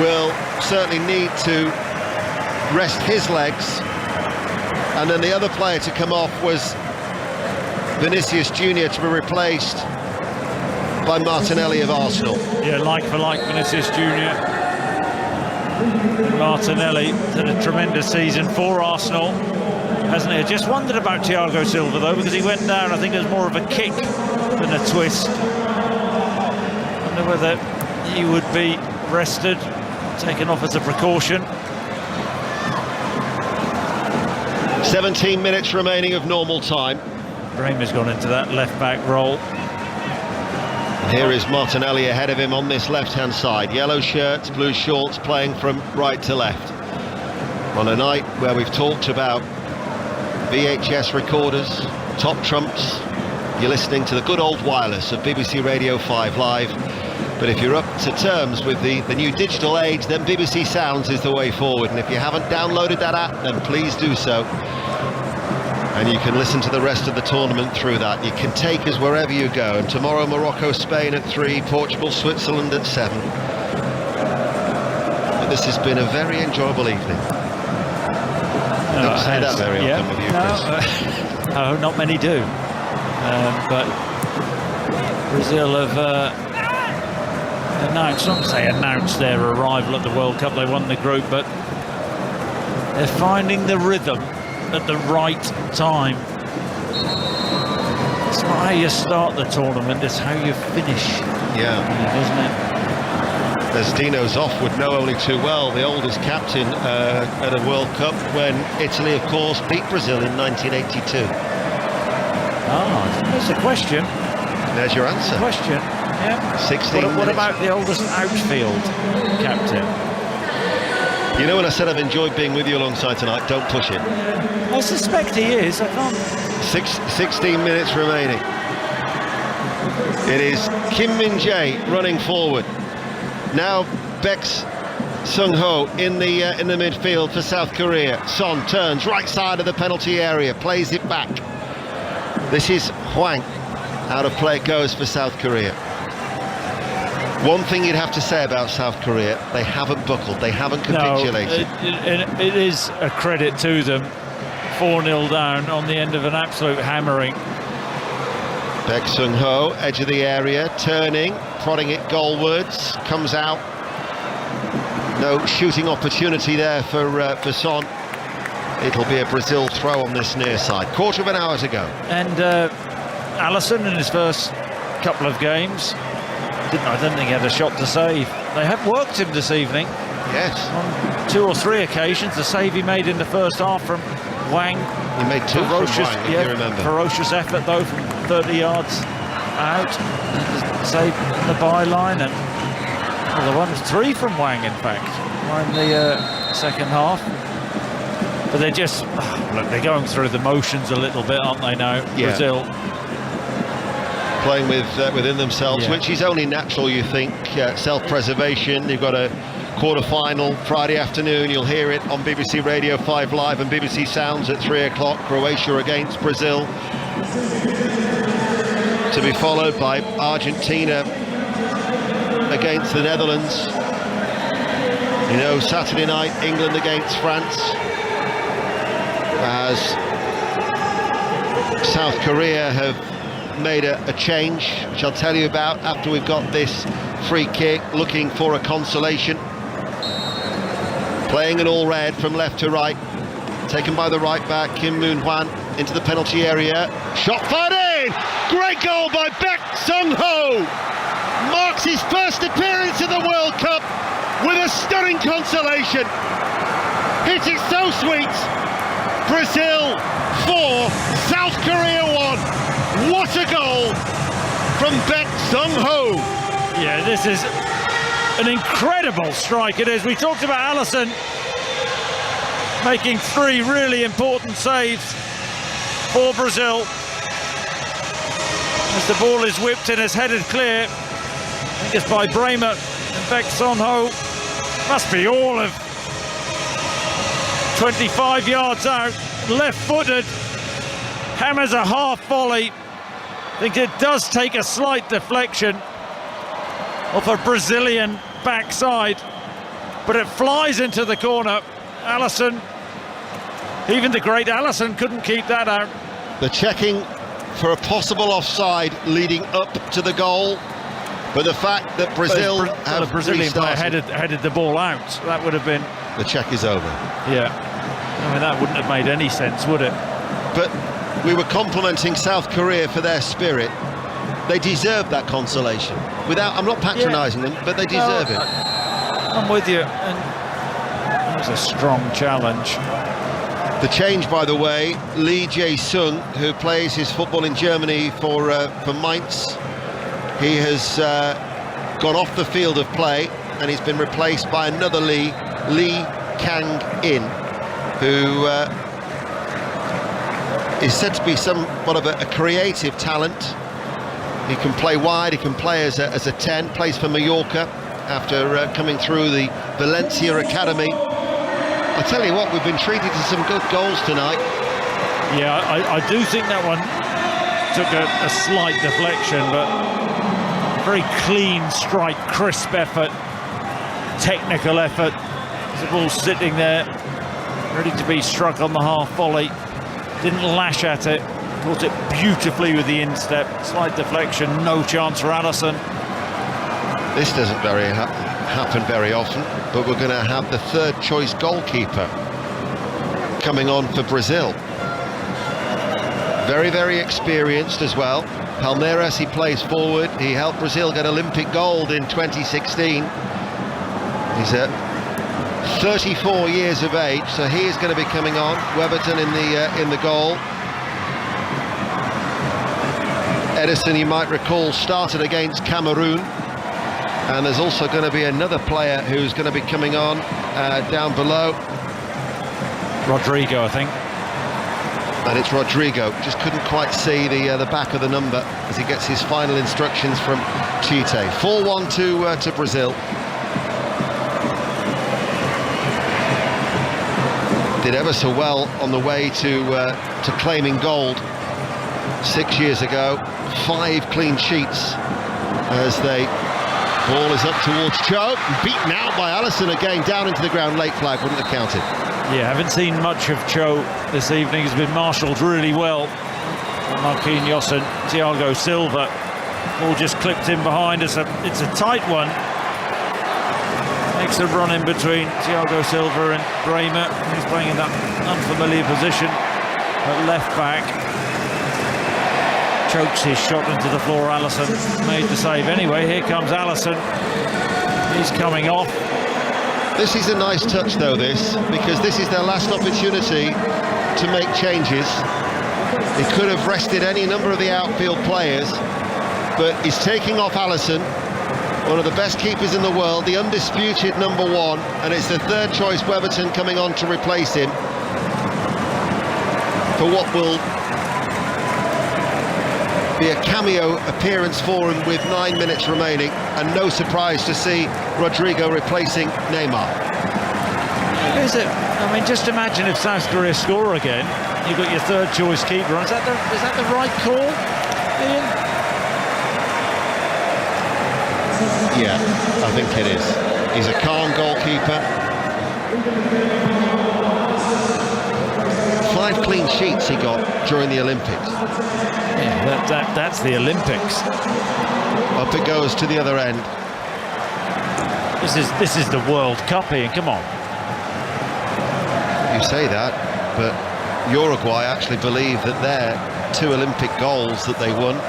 will certainly need to rest his legs. And then the other player to come off was Vinicius Junior, to be replaced by Martinelli of Arsenal. Yeah, like for like, Vinicius Junior. And Martinelli had a tremendous season for Arsenal, hasn't he? I just wondered about Thiago Silva, though, because he went down, I think it was more of a kick than a twist. I wonder whether he would be rested, taken off as a precaution. 17 minutes remaining of normal time. Bremer's gone into that left-back role. Here is Martinelli ahead of him on this left-hand side. Yellow shirts, blue shorts, playing from right to left. On a night where we've talked about VHS recorders, top trumps, you're listening to the good old wireless of BBC Radio 5 Live. But if you're up to terms with the new digital age, then BBC Sounds is the way forward. And if you haven't downloaded that app, then please do so. And you can listen to the rest of the tournament through that. You can take us wherever you go. And tomorrow, Morocco, Spain at 3, Portugal, Switzerland at 7. But this has been a very enjoyable evening. Don't say that very often with you, Chris. No, not many do. But Brazil have announced their arrival at the World Cup. They won the group, but they're finding the rhythm at the right time. It's not how you start the tournament, it's how you finish. Yeah. Isn't it? As Dino's off would know only too well, the oldest captain at a World Cup, when Italy, of course, beat Brazil in 1982. That's a question. There's your answer. Question, yeah. 16 What about the oldest outfield captain? You know, when I said I've enjoyed being with you alongside tonight, don't push it. I suspect he is. I can't. 16 minutes remaining. It is Kim Min-jae running forward. Now Bex Sung-ho in the midfield for South Korea. Son turns right side of the penalty area, plays it back. This is Hwang. Out of play it goes for South Korea. One thing you'd have to say about South Korea, they haven't buckled, they haven't capitulated. No, it is a credit to them. 4-0 down on the end of an absolute hammering. Baek Sung-ho, edge of the area, turning, prodding it goalwards, comes out. No shooting opportunity there for Son. It'll be a Brazil throw on this near side. Quarter of an hour to go. And Alisson in his first couple of games, I don't think he had a shot to save. They have worked him this evening. Yes. On 2 or 3 occasions. The save he made in the first half from Wang. He made 2 from Wang, if you remember. Ferocious effort though from 30 yards out. Save in the byline, and well, the one was 3 from Wang in fact in the second half. But they're just look, they're going through the motions a little bit, aren't they now? Yeah. Brazil playing within themselves, which is only natural, you think. Self-preservation. You've got a quarter-final Friday afternoon. You'll hear it on BBC Radio 5 Live and BBC Sounds at 3 o'clock. Croatia against Brazil, to be followed by Argentina against the Netherlands. You know, Saturday night, England against France, as South Korea have made a change, which I'll tell you about after we've got this free kick, looking for a consolation. Playing an all red from left to right, taken by the right back, Kim Moon-hwan, into the penalty area. Shot fired in! Great goal by Baek Sung-ho! Marks his first appearance in the World Cup with a stunning consolation. Hit it so sweet. Brazil 4, South Korea 1. What a goal from Baek Sung-ho! Yeah, this is an incredible strike. It is. We talked about Alisson making 3 really important saves for Brazil. As the ball is whipped and is headed clear, I think it's by Bremer, and Baek Sung-ho must be all of 25 yards out, left-footed, hammers a half volley. I think it does take a slight deflection off a Brazilian backside, but it flies into the corner. Alisson, even the great Alisson, couldn't keep that out. The checking for a possible offside leading up to the goal, but the fact that Brazil have the Brazilian player headed the ball out, that would have been... The check is over. Yeah, I mean, that wouldn't have made any sense, would it? But we were complimenting South Korea for their spirit. They deserve that consolation. I'm not patronising them, but they deserve it. I'm with you. And that was a strong challenge. The change, by the way, Lee Jae-sung, who plays his football in Germany for Mainz, he has gone off the field of play, and he's been replaced by another Lee Kang-in, who is said to be somewhat of a creative talent. He can play wide, he can play as a 10, plays for Mallorca after coming through the Valencia Academy. I tell you what, we've been treated to some good goals tonight. Yeah, I do think that one took a slight deflection, but very clean strike, crisp effort, technical effort. The ball sitting there, ready to be struck on the half volley. Didn't lash at it, caught it beautifully with the instep. Slight deflection, no chance for Alisson. This doesn't happen very often, but we're going to have the third choice goalkeeper coming on for Brazil. Very, very experienced as well. Palmeiras, he plays forward. He helped Brazil get Olympic gold in 2016. He's 34 years of age, so he is going to be coming on. Weberton in the goal. Edison, you might recall, started against Cameroon, and there's also going to be another player who's going to be coming on down below. Rodrigo, I think. And it's Rodrigo. Just couldn't quite see the back of the number as he gets his final instructions from Tite. 4-1 to Brazil. Did ever so well on the way to claiming gold 6 years ago. 5 clean sheets as they Ball is up towards Cho, beaten out by Alisson again, down into the ground. Late flag, wouldn't have counted. Yeah, haven't seen much of Cho this evening. He's been marshalled really well. Marquinhos and Thiago Silva all just clipped in behind. It's a tight one. Makes a run in between Thiago Silva and Bremer. He's playing in that unfamiliar position at left back. Chokes his shot into the floor. Alisson made the save anyway. Here comes Alisson. He's coming off. This is a nice touch though, because this is their last opportunity to make changes. He could have rested any number of the outfield players, but he's taking off Alisson, one of the best keepers in the world, the undisputed #1, and it's the third choice Weberton coming on to replace him for what will be a cameo appearance for him with 9 minutes remaining, and no surprise to see Rodrigo replacing Neymar. Is it? I mean, just imagine if South Korea score again, you've got your third choice keeper. Is that the right call, Ian? Yeah, I think it is. He's a calm goalkeeper. 5 clean sheets he got during the Olympics. Yeah, that's the Olympics. Up it goes to the other end. This is the World Cup, Ian. Come on. You say that, but Uruguay actually believe that their 2 Olympic goals that they won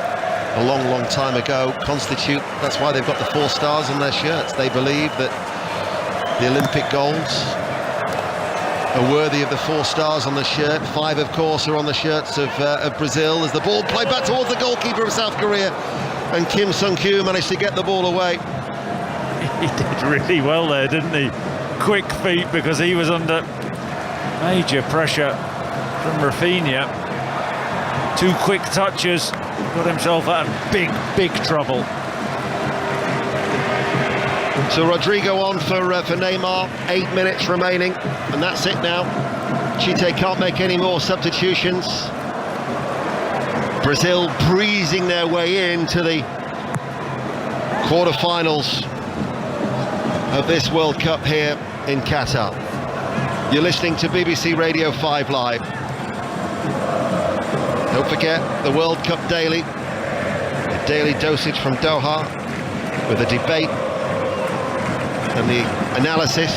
a long time ago constitute, that's why they've got the 4 stars on their shirts. They believe that the Olympic goals are worthy of the 4 stars on the shirt. 5, of course, are on the shirts of Brazil. As the ball played back towards the goalkeeper of South Korea, and Kim Sung-kyu managed to get the ball away. He did really well there, didn't he? Quick feet, because he was under major pressure from Rafinha. 2 quick touches, got himself out of big trouble. So Rodrigo on for Neymar, 8 minutes remaining, and that's it now. Chite can't make any more substitutions. Brazil breezing their way into the quarterfinals of this World Cup here in Qatar. You're listening to BBC Radio 5 Live. Don't forget the World Cup Daily, a daily dosage from Doha with a debate and the analysis,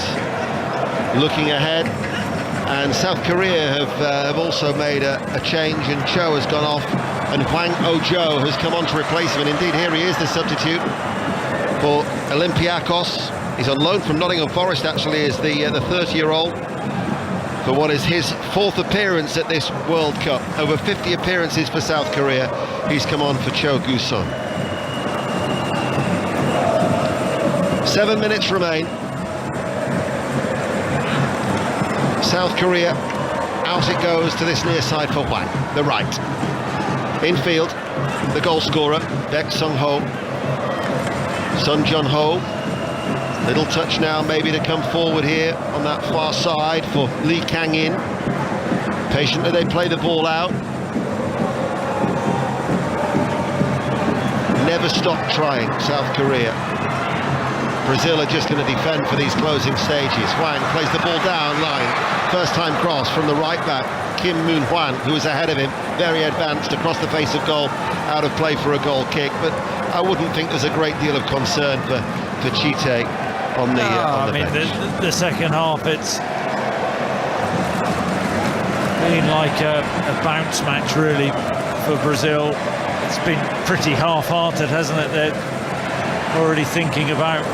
looking ahead. And South Korea have also made a change, and Cho has gone off and Hwang Oh-jo has come on to replace him, and indeed here he is, the substitute for Olympiacos. He's on loan from Nottingham Forest, actually, as the 30-year-old, for what is his 4th appearance at this World Cup. Over 50 appearances for South Korea. He's come on for Cho Gu-sun. 7 minutes remain. South Korea, out it goes to this near side for Hwang, the right. Infield, the goal scorer, Baek Sung-ho. Sun Jun-ho. Little touch now maybe to come forward here on that far side for Lee Kang-in. Patiently they play the ball out. Never stop trying, South Korea. Brazil are just going to defend for these closing stages. Hwang plays the ball down line. First time cross from the right back, Kim Moon-hwan, who was ahead of him. Very advanced across the face of goal, out of play for a goal kick. But I wouldn't think there's a great deal of concern for Chite on the bench. The second half, it's been like a bounce match really for Brazil. It's been pretty half-hearted, hasn't it? They're already thinking about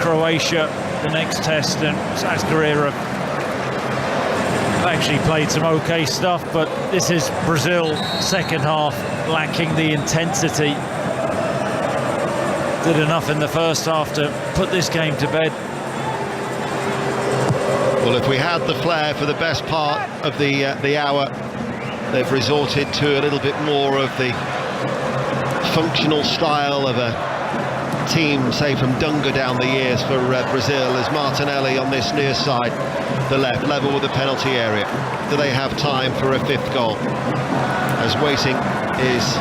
Croatia, the next test, and South Korea have actually played some okay stuff, but this is Brazil second half, lacking the intensity. Did enough in the first half to put this game to bed. Well, if we had the flair for the best part of the hour, they've resorted to a little bit more of the functional style of a team, say from Dunga down the years for Brazil, as Martinelli on this near side, the left, level with the penalty area. Do they have time for a 5th goal? As waiting is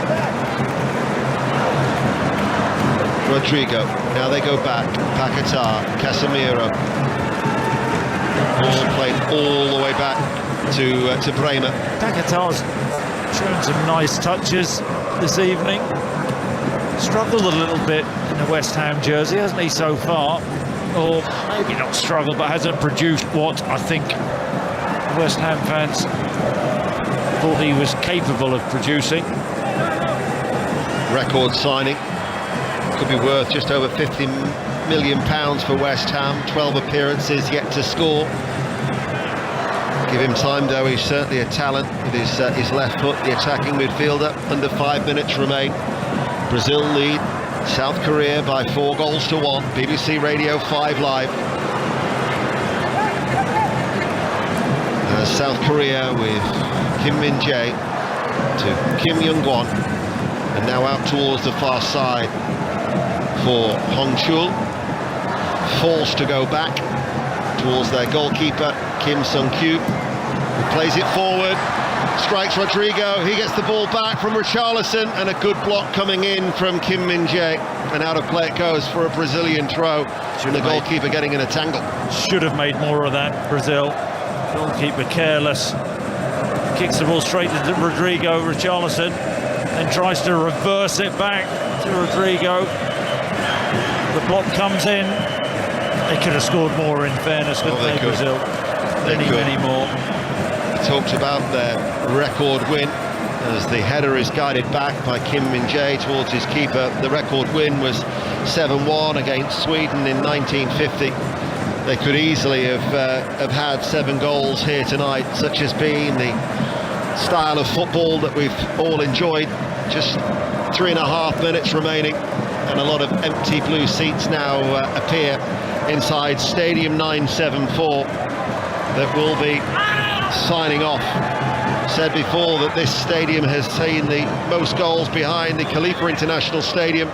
Rodrigo. Now they go back. Paquetá, Casemiro. Ball played all the way back to Bremer. Paquetá's shown some nice touches this evening. Struggled a little bit in the West Ham jersey, hasn't he, so far? Or maybe not struggled, but hasn't produced what I think West Ham fans thought he was capable of producing. Record signing. Could be worth just over £50 million for West Ham. 12 appearances, yet to score. Give him time though, he's certainly a talent with his left foot, the attacking midfielder. Under 5 minutes remain. Brazil lead South Korea by 4-1. BBC Radio 5 Live. South Korea with Kim Min-jae to Kim Young-won, and now out towards the far side for Hongchul. Forced to go back towards their goalkeeper Kim Sung-kyu, who plays it forward, strikes Rodrigo, he gets the ball back from Richarlison, and a good block coming in from Kim Min-jae, and out of play it goes for a Brazilian throw, and the goalkeeper getting in a tangle. Should have made more of that, Brazil. Goalkeeper careless, kicks the ball straight to Rodrigo. Richarlison then tries to reverse it back to Rodrigo. The block comes in. They could have scored more, in fairness, couldn't they, Brazil? Many more. Talked about their record win as the header is guided back by Kim Min-jae towards his keeper. The record win was 7-1 against Sweden in 1950. They could easily have had 7 goals here tonight, such has been the style of football that we've all enjoyed. Just 3.5 minutes remaining, and a lot of empty blue seats now appear inside Stadium 974 that will be signing off. Said before that this stadium has seen the most goals behind the Khalifa International Stadium.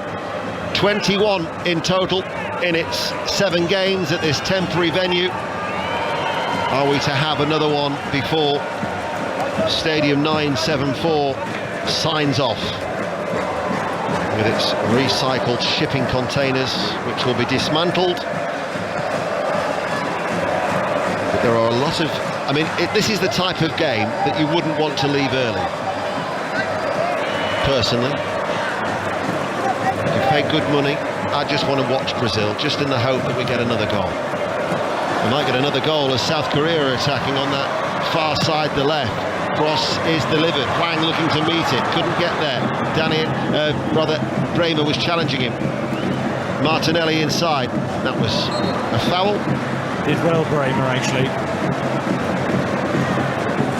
21 in total in its 7 games at this temporary venue. Are we to have another one before Stadium 974 signs off with its recycled shipping containers, which will be dismantled? But there are a lot of, I mean, this is the type of game that you wouldn't want to leave early, personally. You pay good money. I just want to watch Brazil, just in the hope that we get another goal. We might get another goal as South Korea are attacking on that far side, the left. Cross is delivered. Hwang looking to meet it, couldn't get there. Bremer was challenging him. Martinelli inside. That was a foul. Did well, Bremer, actually.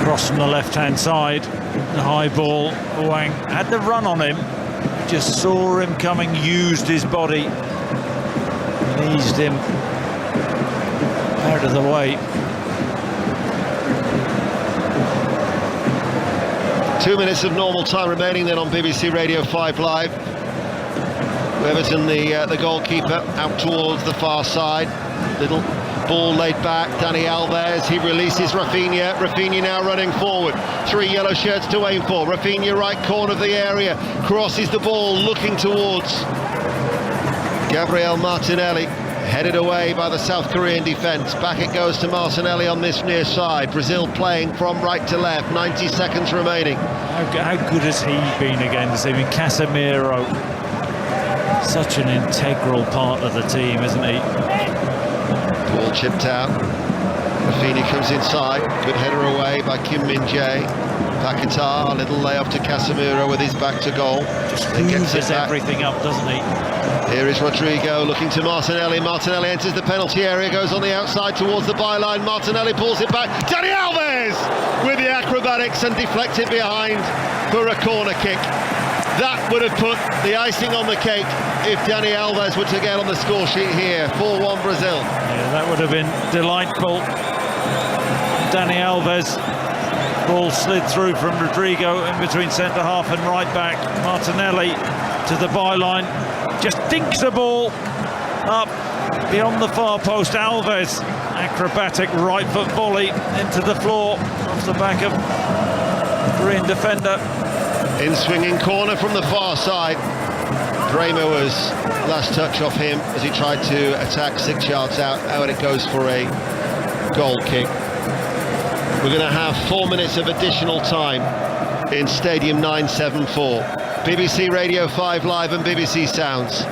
Cross from the left-hand side. The high ball. Hwang had the run on him. Just saw him coming, used his body, and eased him out of the way. 2 minutes of normal time remaining then on BBC Radio 5 Live. Everton, the goalkeeper, out towards the far side. Little ball laid back. Dani Alves, he releases Rafinha. Rafinha now running forward. 3 yellow shirts to aim for. Rafinha, right corner of the area, crosses the ball, looking towards Gabriel Martinelli. Headed away by the South Korean defence. Back it goes to Martinelli on this near side. Brazil playing from right to left. 90 seconds remaining. How good has he been again this evening? Casemiro, such an integral part of the team, isn't he? Ball chipped out. Rafinha comes inside. Good header away by Kim Min-jae. Paquetá, a little layoff to Casemiro with his back to goal. Just hoovers everything up, doesn't he? Here is Rodrigo looking to Martinelli. Martinelli enters the penalty area, goes on the outside towards the byline. Martinelli pulls it back. Dani Alves with the acrobatics and deflected behind for a corner kick. That would have put the icing on the cake if Dani Alves were to get on the score sheet here. 4-1 Brazil. Yeah, that would have been delightful. Dani Alves, ball slid through from Rodrigo in between centre half and right back. Martinelli to the byline, just dinks the ball up beyond the far post. Alves, acrobatic right foot volley into the floor off the back of Korean defender. In swinging corner from the far side. Bremer was last touch off him as he tried to attack 6 yards out, and it goes for a goal kick. We're going to have 4 minutes of additional time in Stadium 974. BBC Radio 5 Live and BBC Sounds.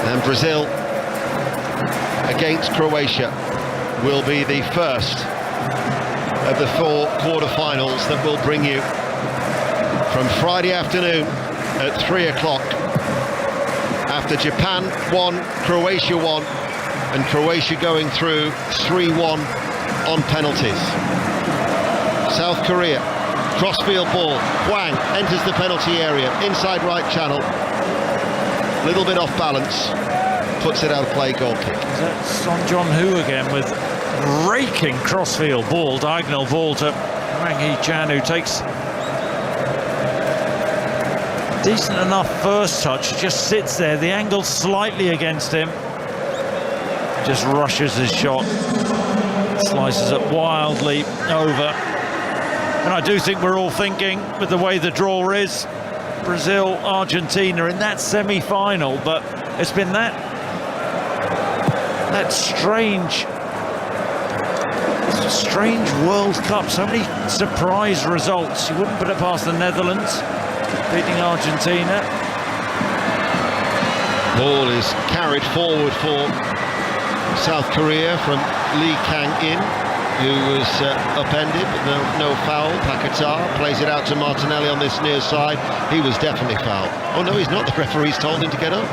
And Brazil against Croatia will be the first of the 4 quarter-finals that will bring you from Friday afternoon at 3 o'clock. After Japan won, Croatia won, and Croatia going through 3-1 on penalties. South Korea, crossfield ball, Hwang enters the penalty area, inside right channel, little bit off balance, puts it out of play, goal kick. Is that Son John-Hu again with raking crossfield ball, diagonal ball to Hwang Hee-chan, who takes decent enough first touch, just sits there, the angle slightly against him, just rushes his shot, slices it wildly over. And I do think we're all thinking, with the way the draw is, Brazil, Argentina in that semi-final, but it's been that strange World Cup, so many surprise results. You wouldn't put it past the Netherlands beating Argentina. Ball is carried forward for South Korea from Lee Kang-in, who was upended, but no foul. Paquetá plays it out to Martinelli on this near side. He was definitely fouled. Oh no, he's not. The referee's told him to get up.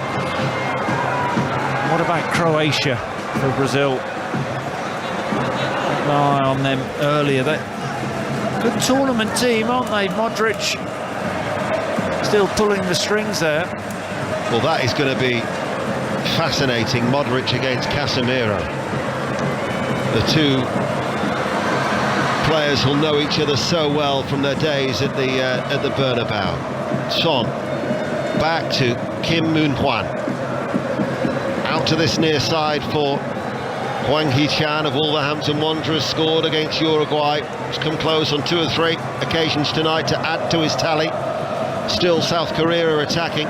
What about Croatia for Brazil? Keep an eye on them earlier. They're a good tournament team, aren't they? Modric still pulling the strings there. Well, that is going to be fascinating. Modric against Casemiro. The two players will know each other so well from their days at the Bernabeu. Son back to Kim Moon-hwan. Out to this near side for Hwang Hee-chan of Wolverhampton Wanderers, scored against Uruguay. He's come close on 2 or 3 occasions tonight to add to his tally. Still South Korea are attacking.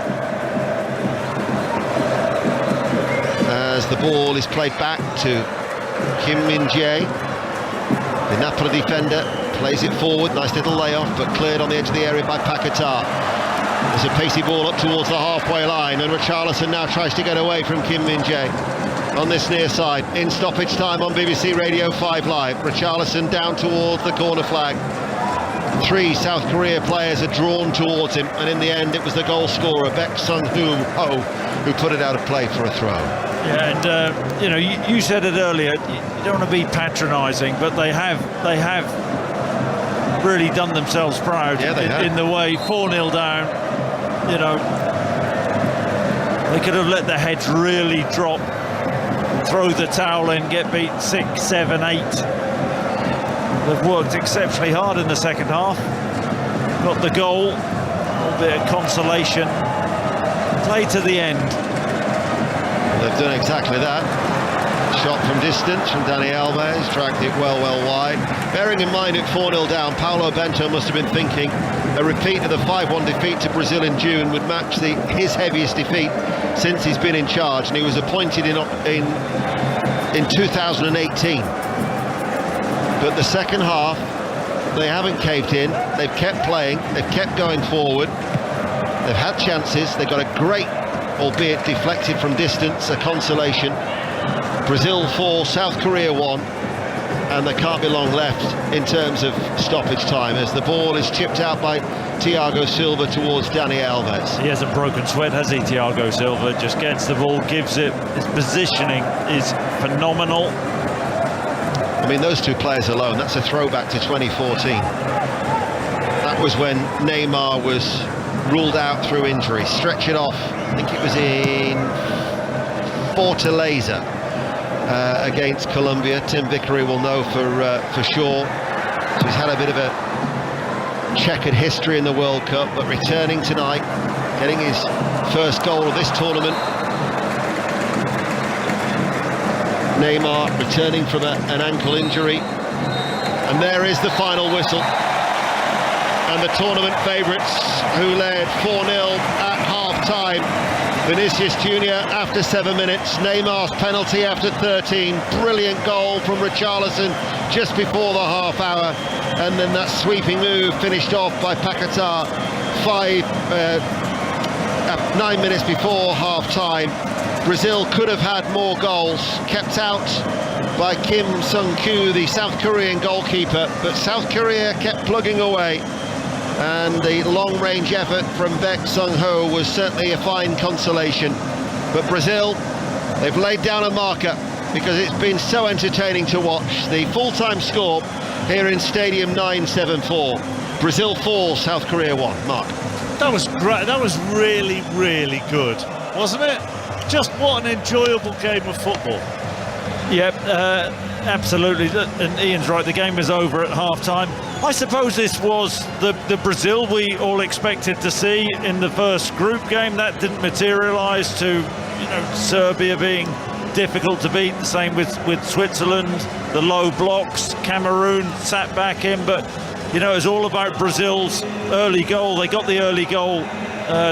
As the ball is played back to Kim Min-jae. The Napoli defender plays it forward, nice little layoff, but cleared on the edge of the area by Paquetá. There's a pacey ball up towards the halfway line, and Richarlison now tries to get away from Kim Min-jae on this near side. In stoppage time on BBC Radio 5 Live. Richarlison down towards the corner flag. 3 South Korea players are drawn towards him, and in the end it was the goal scorer, Baek Sung-ho, who put it out of play for a throw. Yeah, and you said it earlier, you don't want to be patronising, but they have really done themselves proud. Yeah, they have. In the way 4-0 down, they could have let their heads really drop, throw the towel in, get beat 6, 7, 8. They've worked exceptionally hard in the second half, got the goal, a little bit of consolation, play to the end. They've done exactly that. Shot from distance from Dani Alves, dragged it well wide. Bearing in mind at 4-0 down, Paulo Bento must have been thinking a repeat of the 5-1 defeat to Brazil in June would match his heaviest defeat since he's been in charge, and he was appointed in 2018. But the second half, they haven't caved in. They've kept playing. They've kept going forward. They've had chances. They've got a great, albeit deflected from distance, a consolation. Brazil 4, South Korea 1, and there can't be long left in terms of stoppage time as the ball is chipped out by Thiago Silva towards Dani Alves. He hasn't broken sweat, has he, Thiago Silva? Just gets the ball, gives it. His positioning is phenomenal. I mean, those 2 players alone, that's a throwback to 2014. That was when Neymar was ruled out through injury. Stretch it off, I think it was in Fortaleza against Colombia. Tim Vickery will know for sure. So he's had a bit of a checkered history in the World Cup, but returning tonight, getting his first goal of this tournament. Neymar returning from an ankle injury, and there is the final whistle, and the tournament favourites, who led 4-0 at half half-time. Vinicius Junior after 7 minutes, Neymar's penalty after 13, brilliant goal from Richarlison just before the half hour, and then that sweeping move finished off by Paquetá 9 minutes before half-time. Brazil could have had more goals, kept out by Kim Sung-kyu, the South Korean goalkeeper, but South Korea kept plugging away. And the long-range effort from Baek Sung-ho was certainly a fine consolation. But Brazil, they've laid down a marker because it's been so entertaining to watch. The full-time score here in Stadium 974. Brazil 4, South Korea 1. Mark. That was great. That was really, really good, wasn't it? Just what an enjoyable game of football. Yep, absolutely. And Ian's right, the game was over at half-time. I suppose this was the Brazil we all expected to see in the first group game. That didn't materialise to, Serbia being difficult to beat. The same with Switzerland, the low blocks. Cameroon sat back in, but, it was all about Brazil's early goal. They got the early goal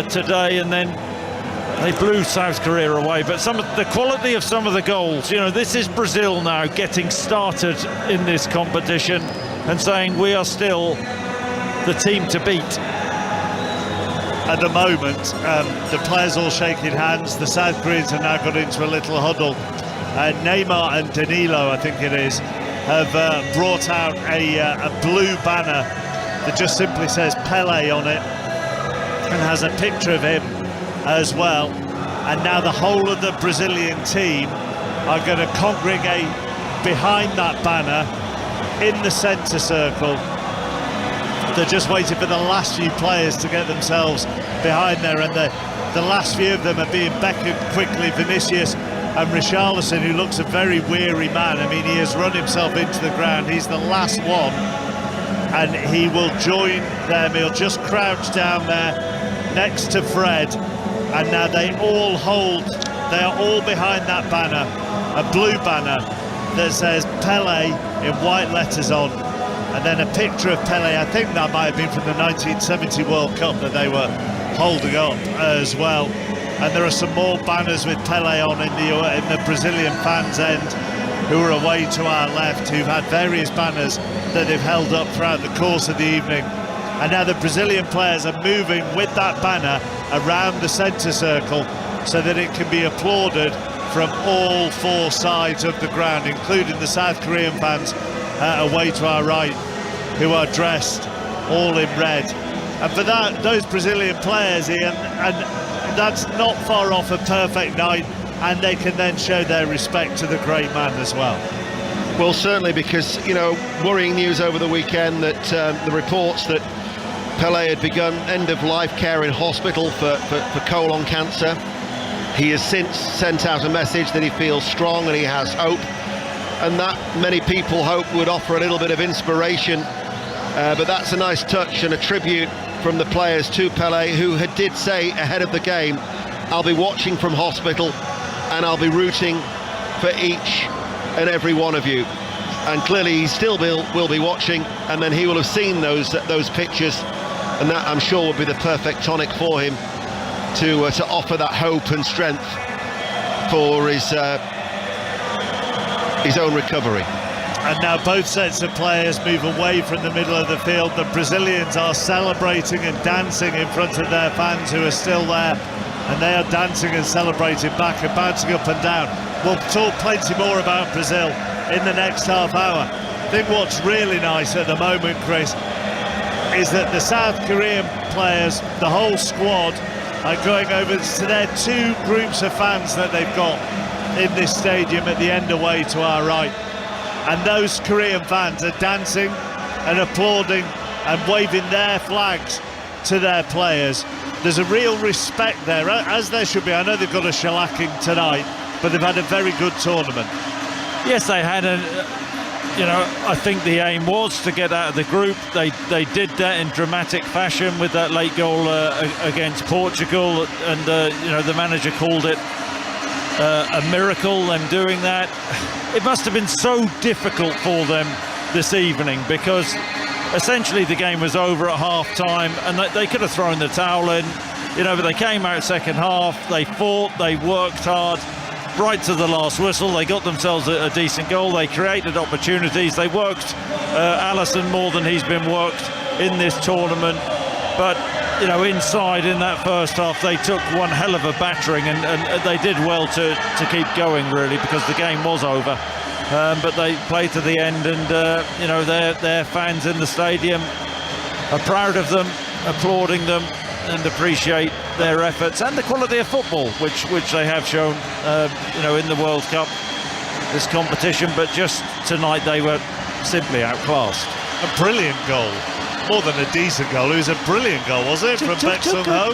today, and then they blew South Korea away. But some of the quality of some of the goals, this is Brazil now getting started in this competition and saying we are still the team to beat. At the moment, the players all shaking hands. The South Koreans have now got into a little huddle. Neymar and Danilo, I think it is, have brought out a blue banner that just simply says Pelé on it and has a picture of him as well. And now the whole of the Brazilian team are going to congregate behind that banner in the centre circle. They're just waiting for the last few players to get themselves behind there, and the last few of them are being beckoned quickly. Vinicius and Richarlison, who looks a very weary man. I mean, he has run himself into the ground. He's the last one, and he will join them. He'll just crouch down there next to Fred, and now they are all behind that banner, a blue banner that says Pelé in white letters on, and then a picture of Pelé. I think that might have been from the 1970 World Cup that they were holding up as well. And there are some more banners with Pelé on in the Brazilian fans' end, who are away to our left, who've had various banners that they've held up throughout the course of the evening. And now the Brazilian players are moving with that banner around the centre circle so that it can be applauded from all four sides of the ground, including the South Korean fans away to our right, who are dressed all in red. And for that, those Brazilian players, Ian, and that's not far off a perfect night, and they can then show their respect to the great man as well. Well, certainly, because, worrying news over the weekend that the reports that Pelé had begun end-of-life care in hospital for colon cancer. He has since sent out a message that he feels strong and he has hope, and that many people hope would offer a little bit of inspiration. But that's a nice touch and a tribute from the players to Pelé, who did say ahead of the game, I'll be watching from hospital and I'll be rooting for each and every one of you. And clearly he still will be watching, and then he will have seen those pictures, and that, I'm sure, will be the perfect tonic for him to offer that hope and strength for his own recovery. And now both sets of players move away from the middle of the field. The Brazilians are celebrating and dancing in front of their fans who are still there, and they are dancing and celebrating back and bouncing up and down. We'll talk plenty more about Brazil in the next half hour. I think what's really nice at the moment, Chris, is that the South Korean players, the whole squad, are going over to their two groups of fans that they've got in this stadium at the end away to our right. And those Korean fans are dancing and applauding and waving their flags to their players. There's a real respect there, as there should be. I know they've got a shellacking tonight, but they've had a very good tournament. Yes, they had I think the aim was to get out of the group. They did that in dramatic fashion with that late goal against Portugal, and the manager called it a miracle, them doing that. It must have been so difficult for them this evening, because essentially the game was over at half-time and they could have thrown the towel in. but they came out second half, they fought, they worked hard, right to the last whistle. They got themselves a decent goal, they created opportunities, they worked Alisson more than he's been worked in this tournament. But, inside in that first half, they took one hell of a battering, and they did well to keep going, really, because the game was over. But they played to the end, and, their fans in the stadium are proud of them, applauding them, and appreciate their efforts and the quality of football, which they have shown, in the World Cup, this competition. But just tonight, they were simply outclassed. A brilliant goal. More than a decent goal. It was a brilliant goal, was it, from Baek Sung-ho?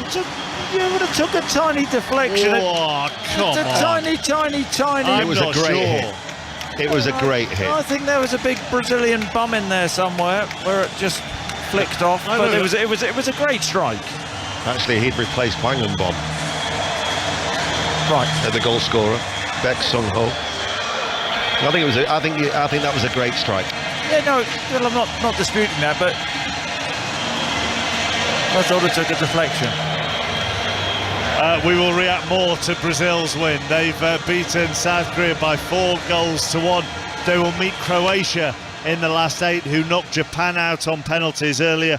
Yeah, but it took a tiny deflection. Oh, come on. Tiny. It was a great hit. It was a great hit. I think there was a big Brazilian bum in there somewhere where it just flicked off. But it was a great strike. Actually, he'd replaced Hwang Inbom. Right. The goal scorer, Baek Sung-ho. I think that was a great strike. Yeah, no, well, I'm not disputing that, but I thought it took a deflection. We will react more to Brazil's win. They've beaten South Korea by 4-1. They will meet Croatia in the last 8, who knocked Japan out on penalties earlier.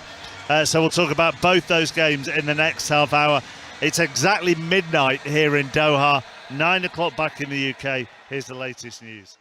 So we'll talk about both those games in the next half hour. It's exactly midnight here in Doha, 9 o'clock back in the UK. Here's the latest news.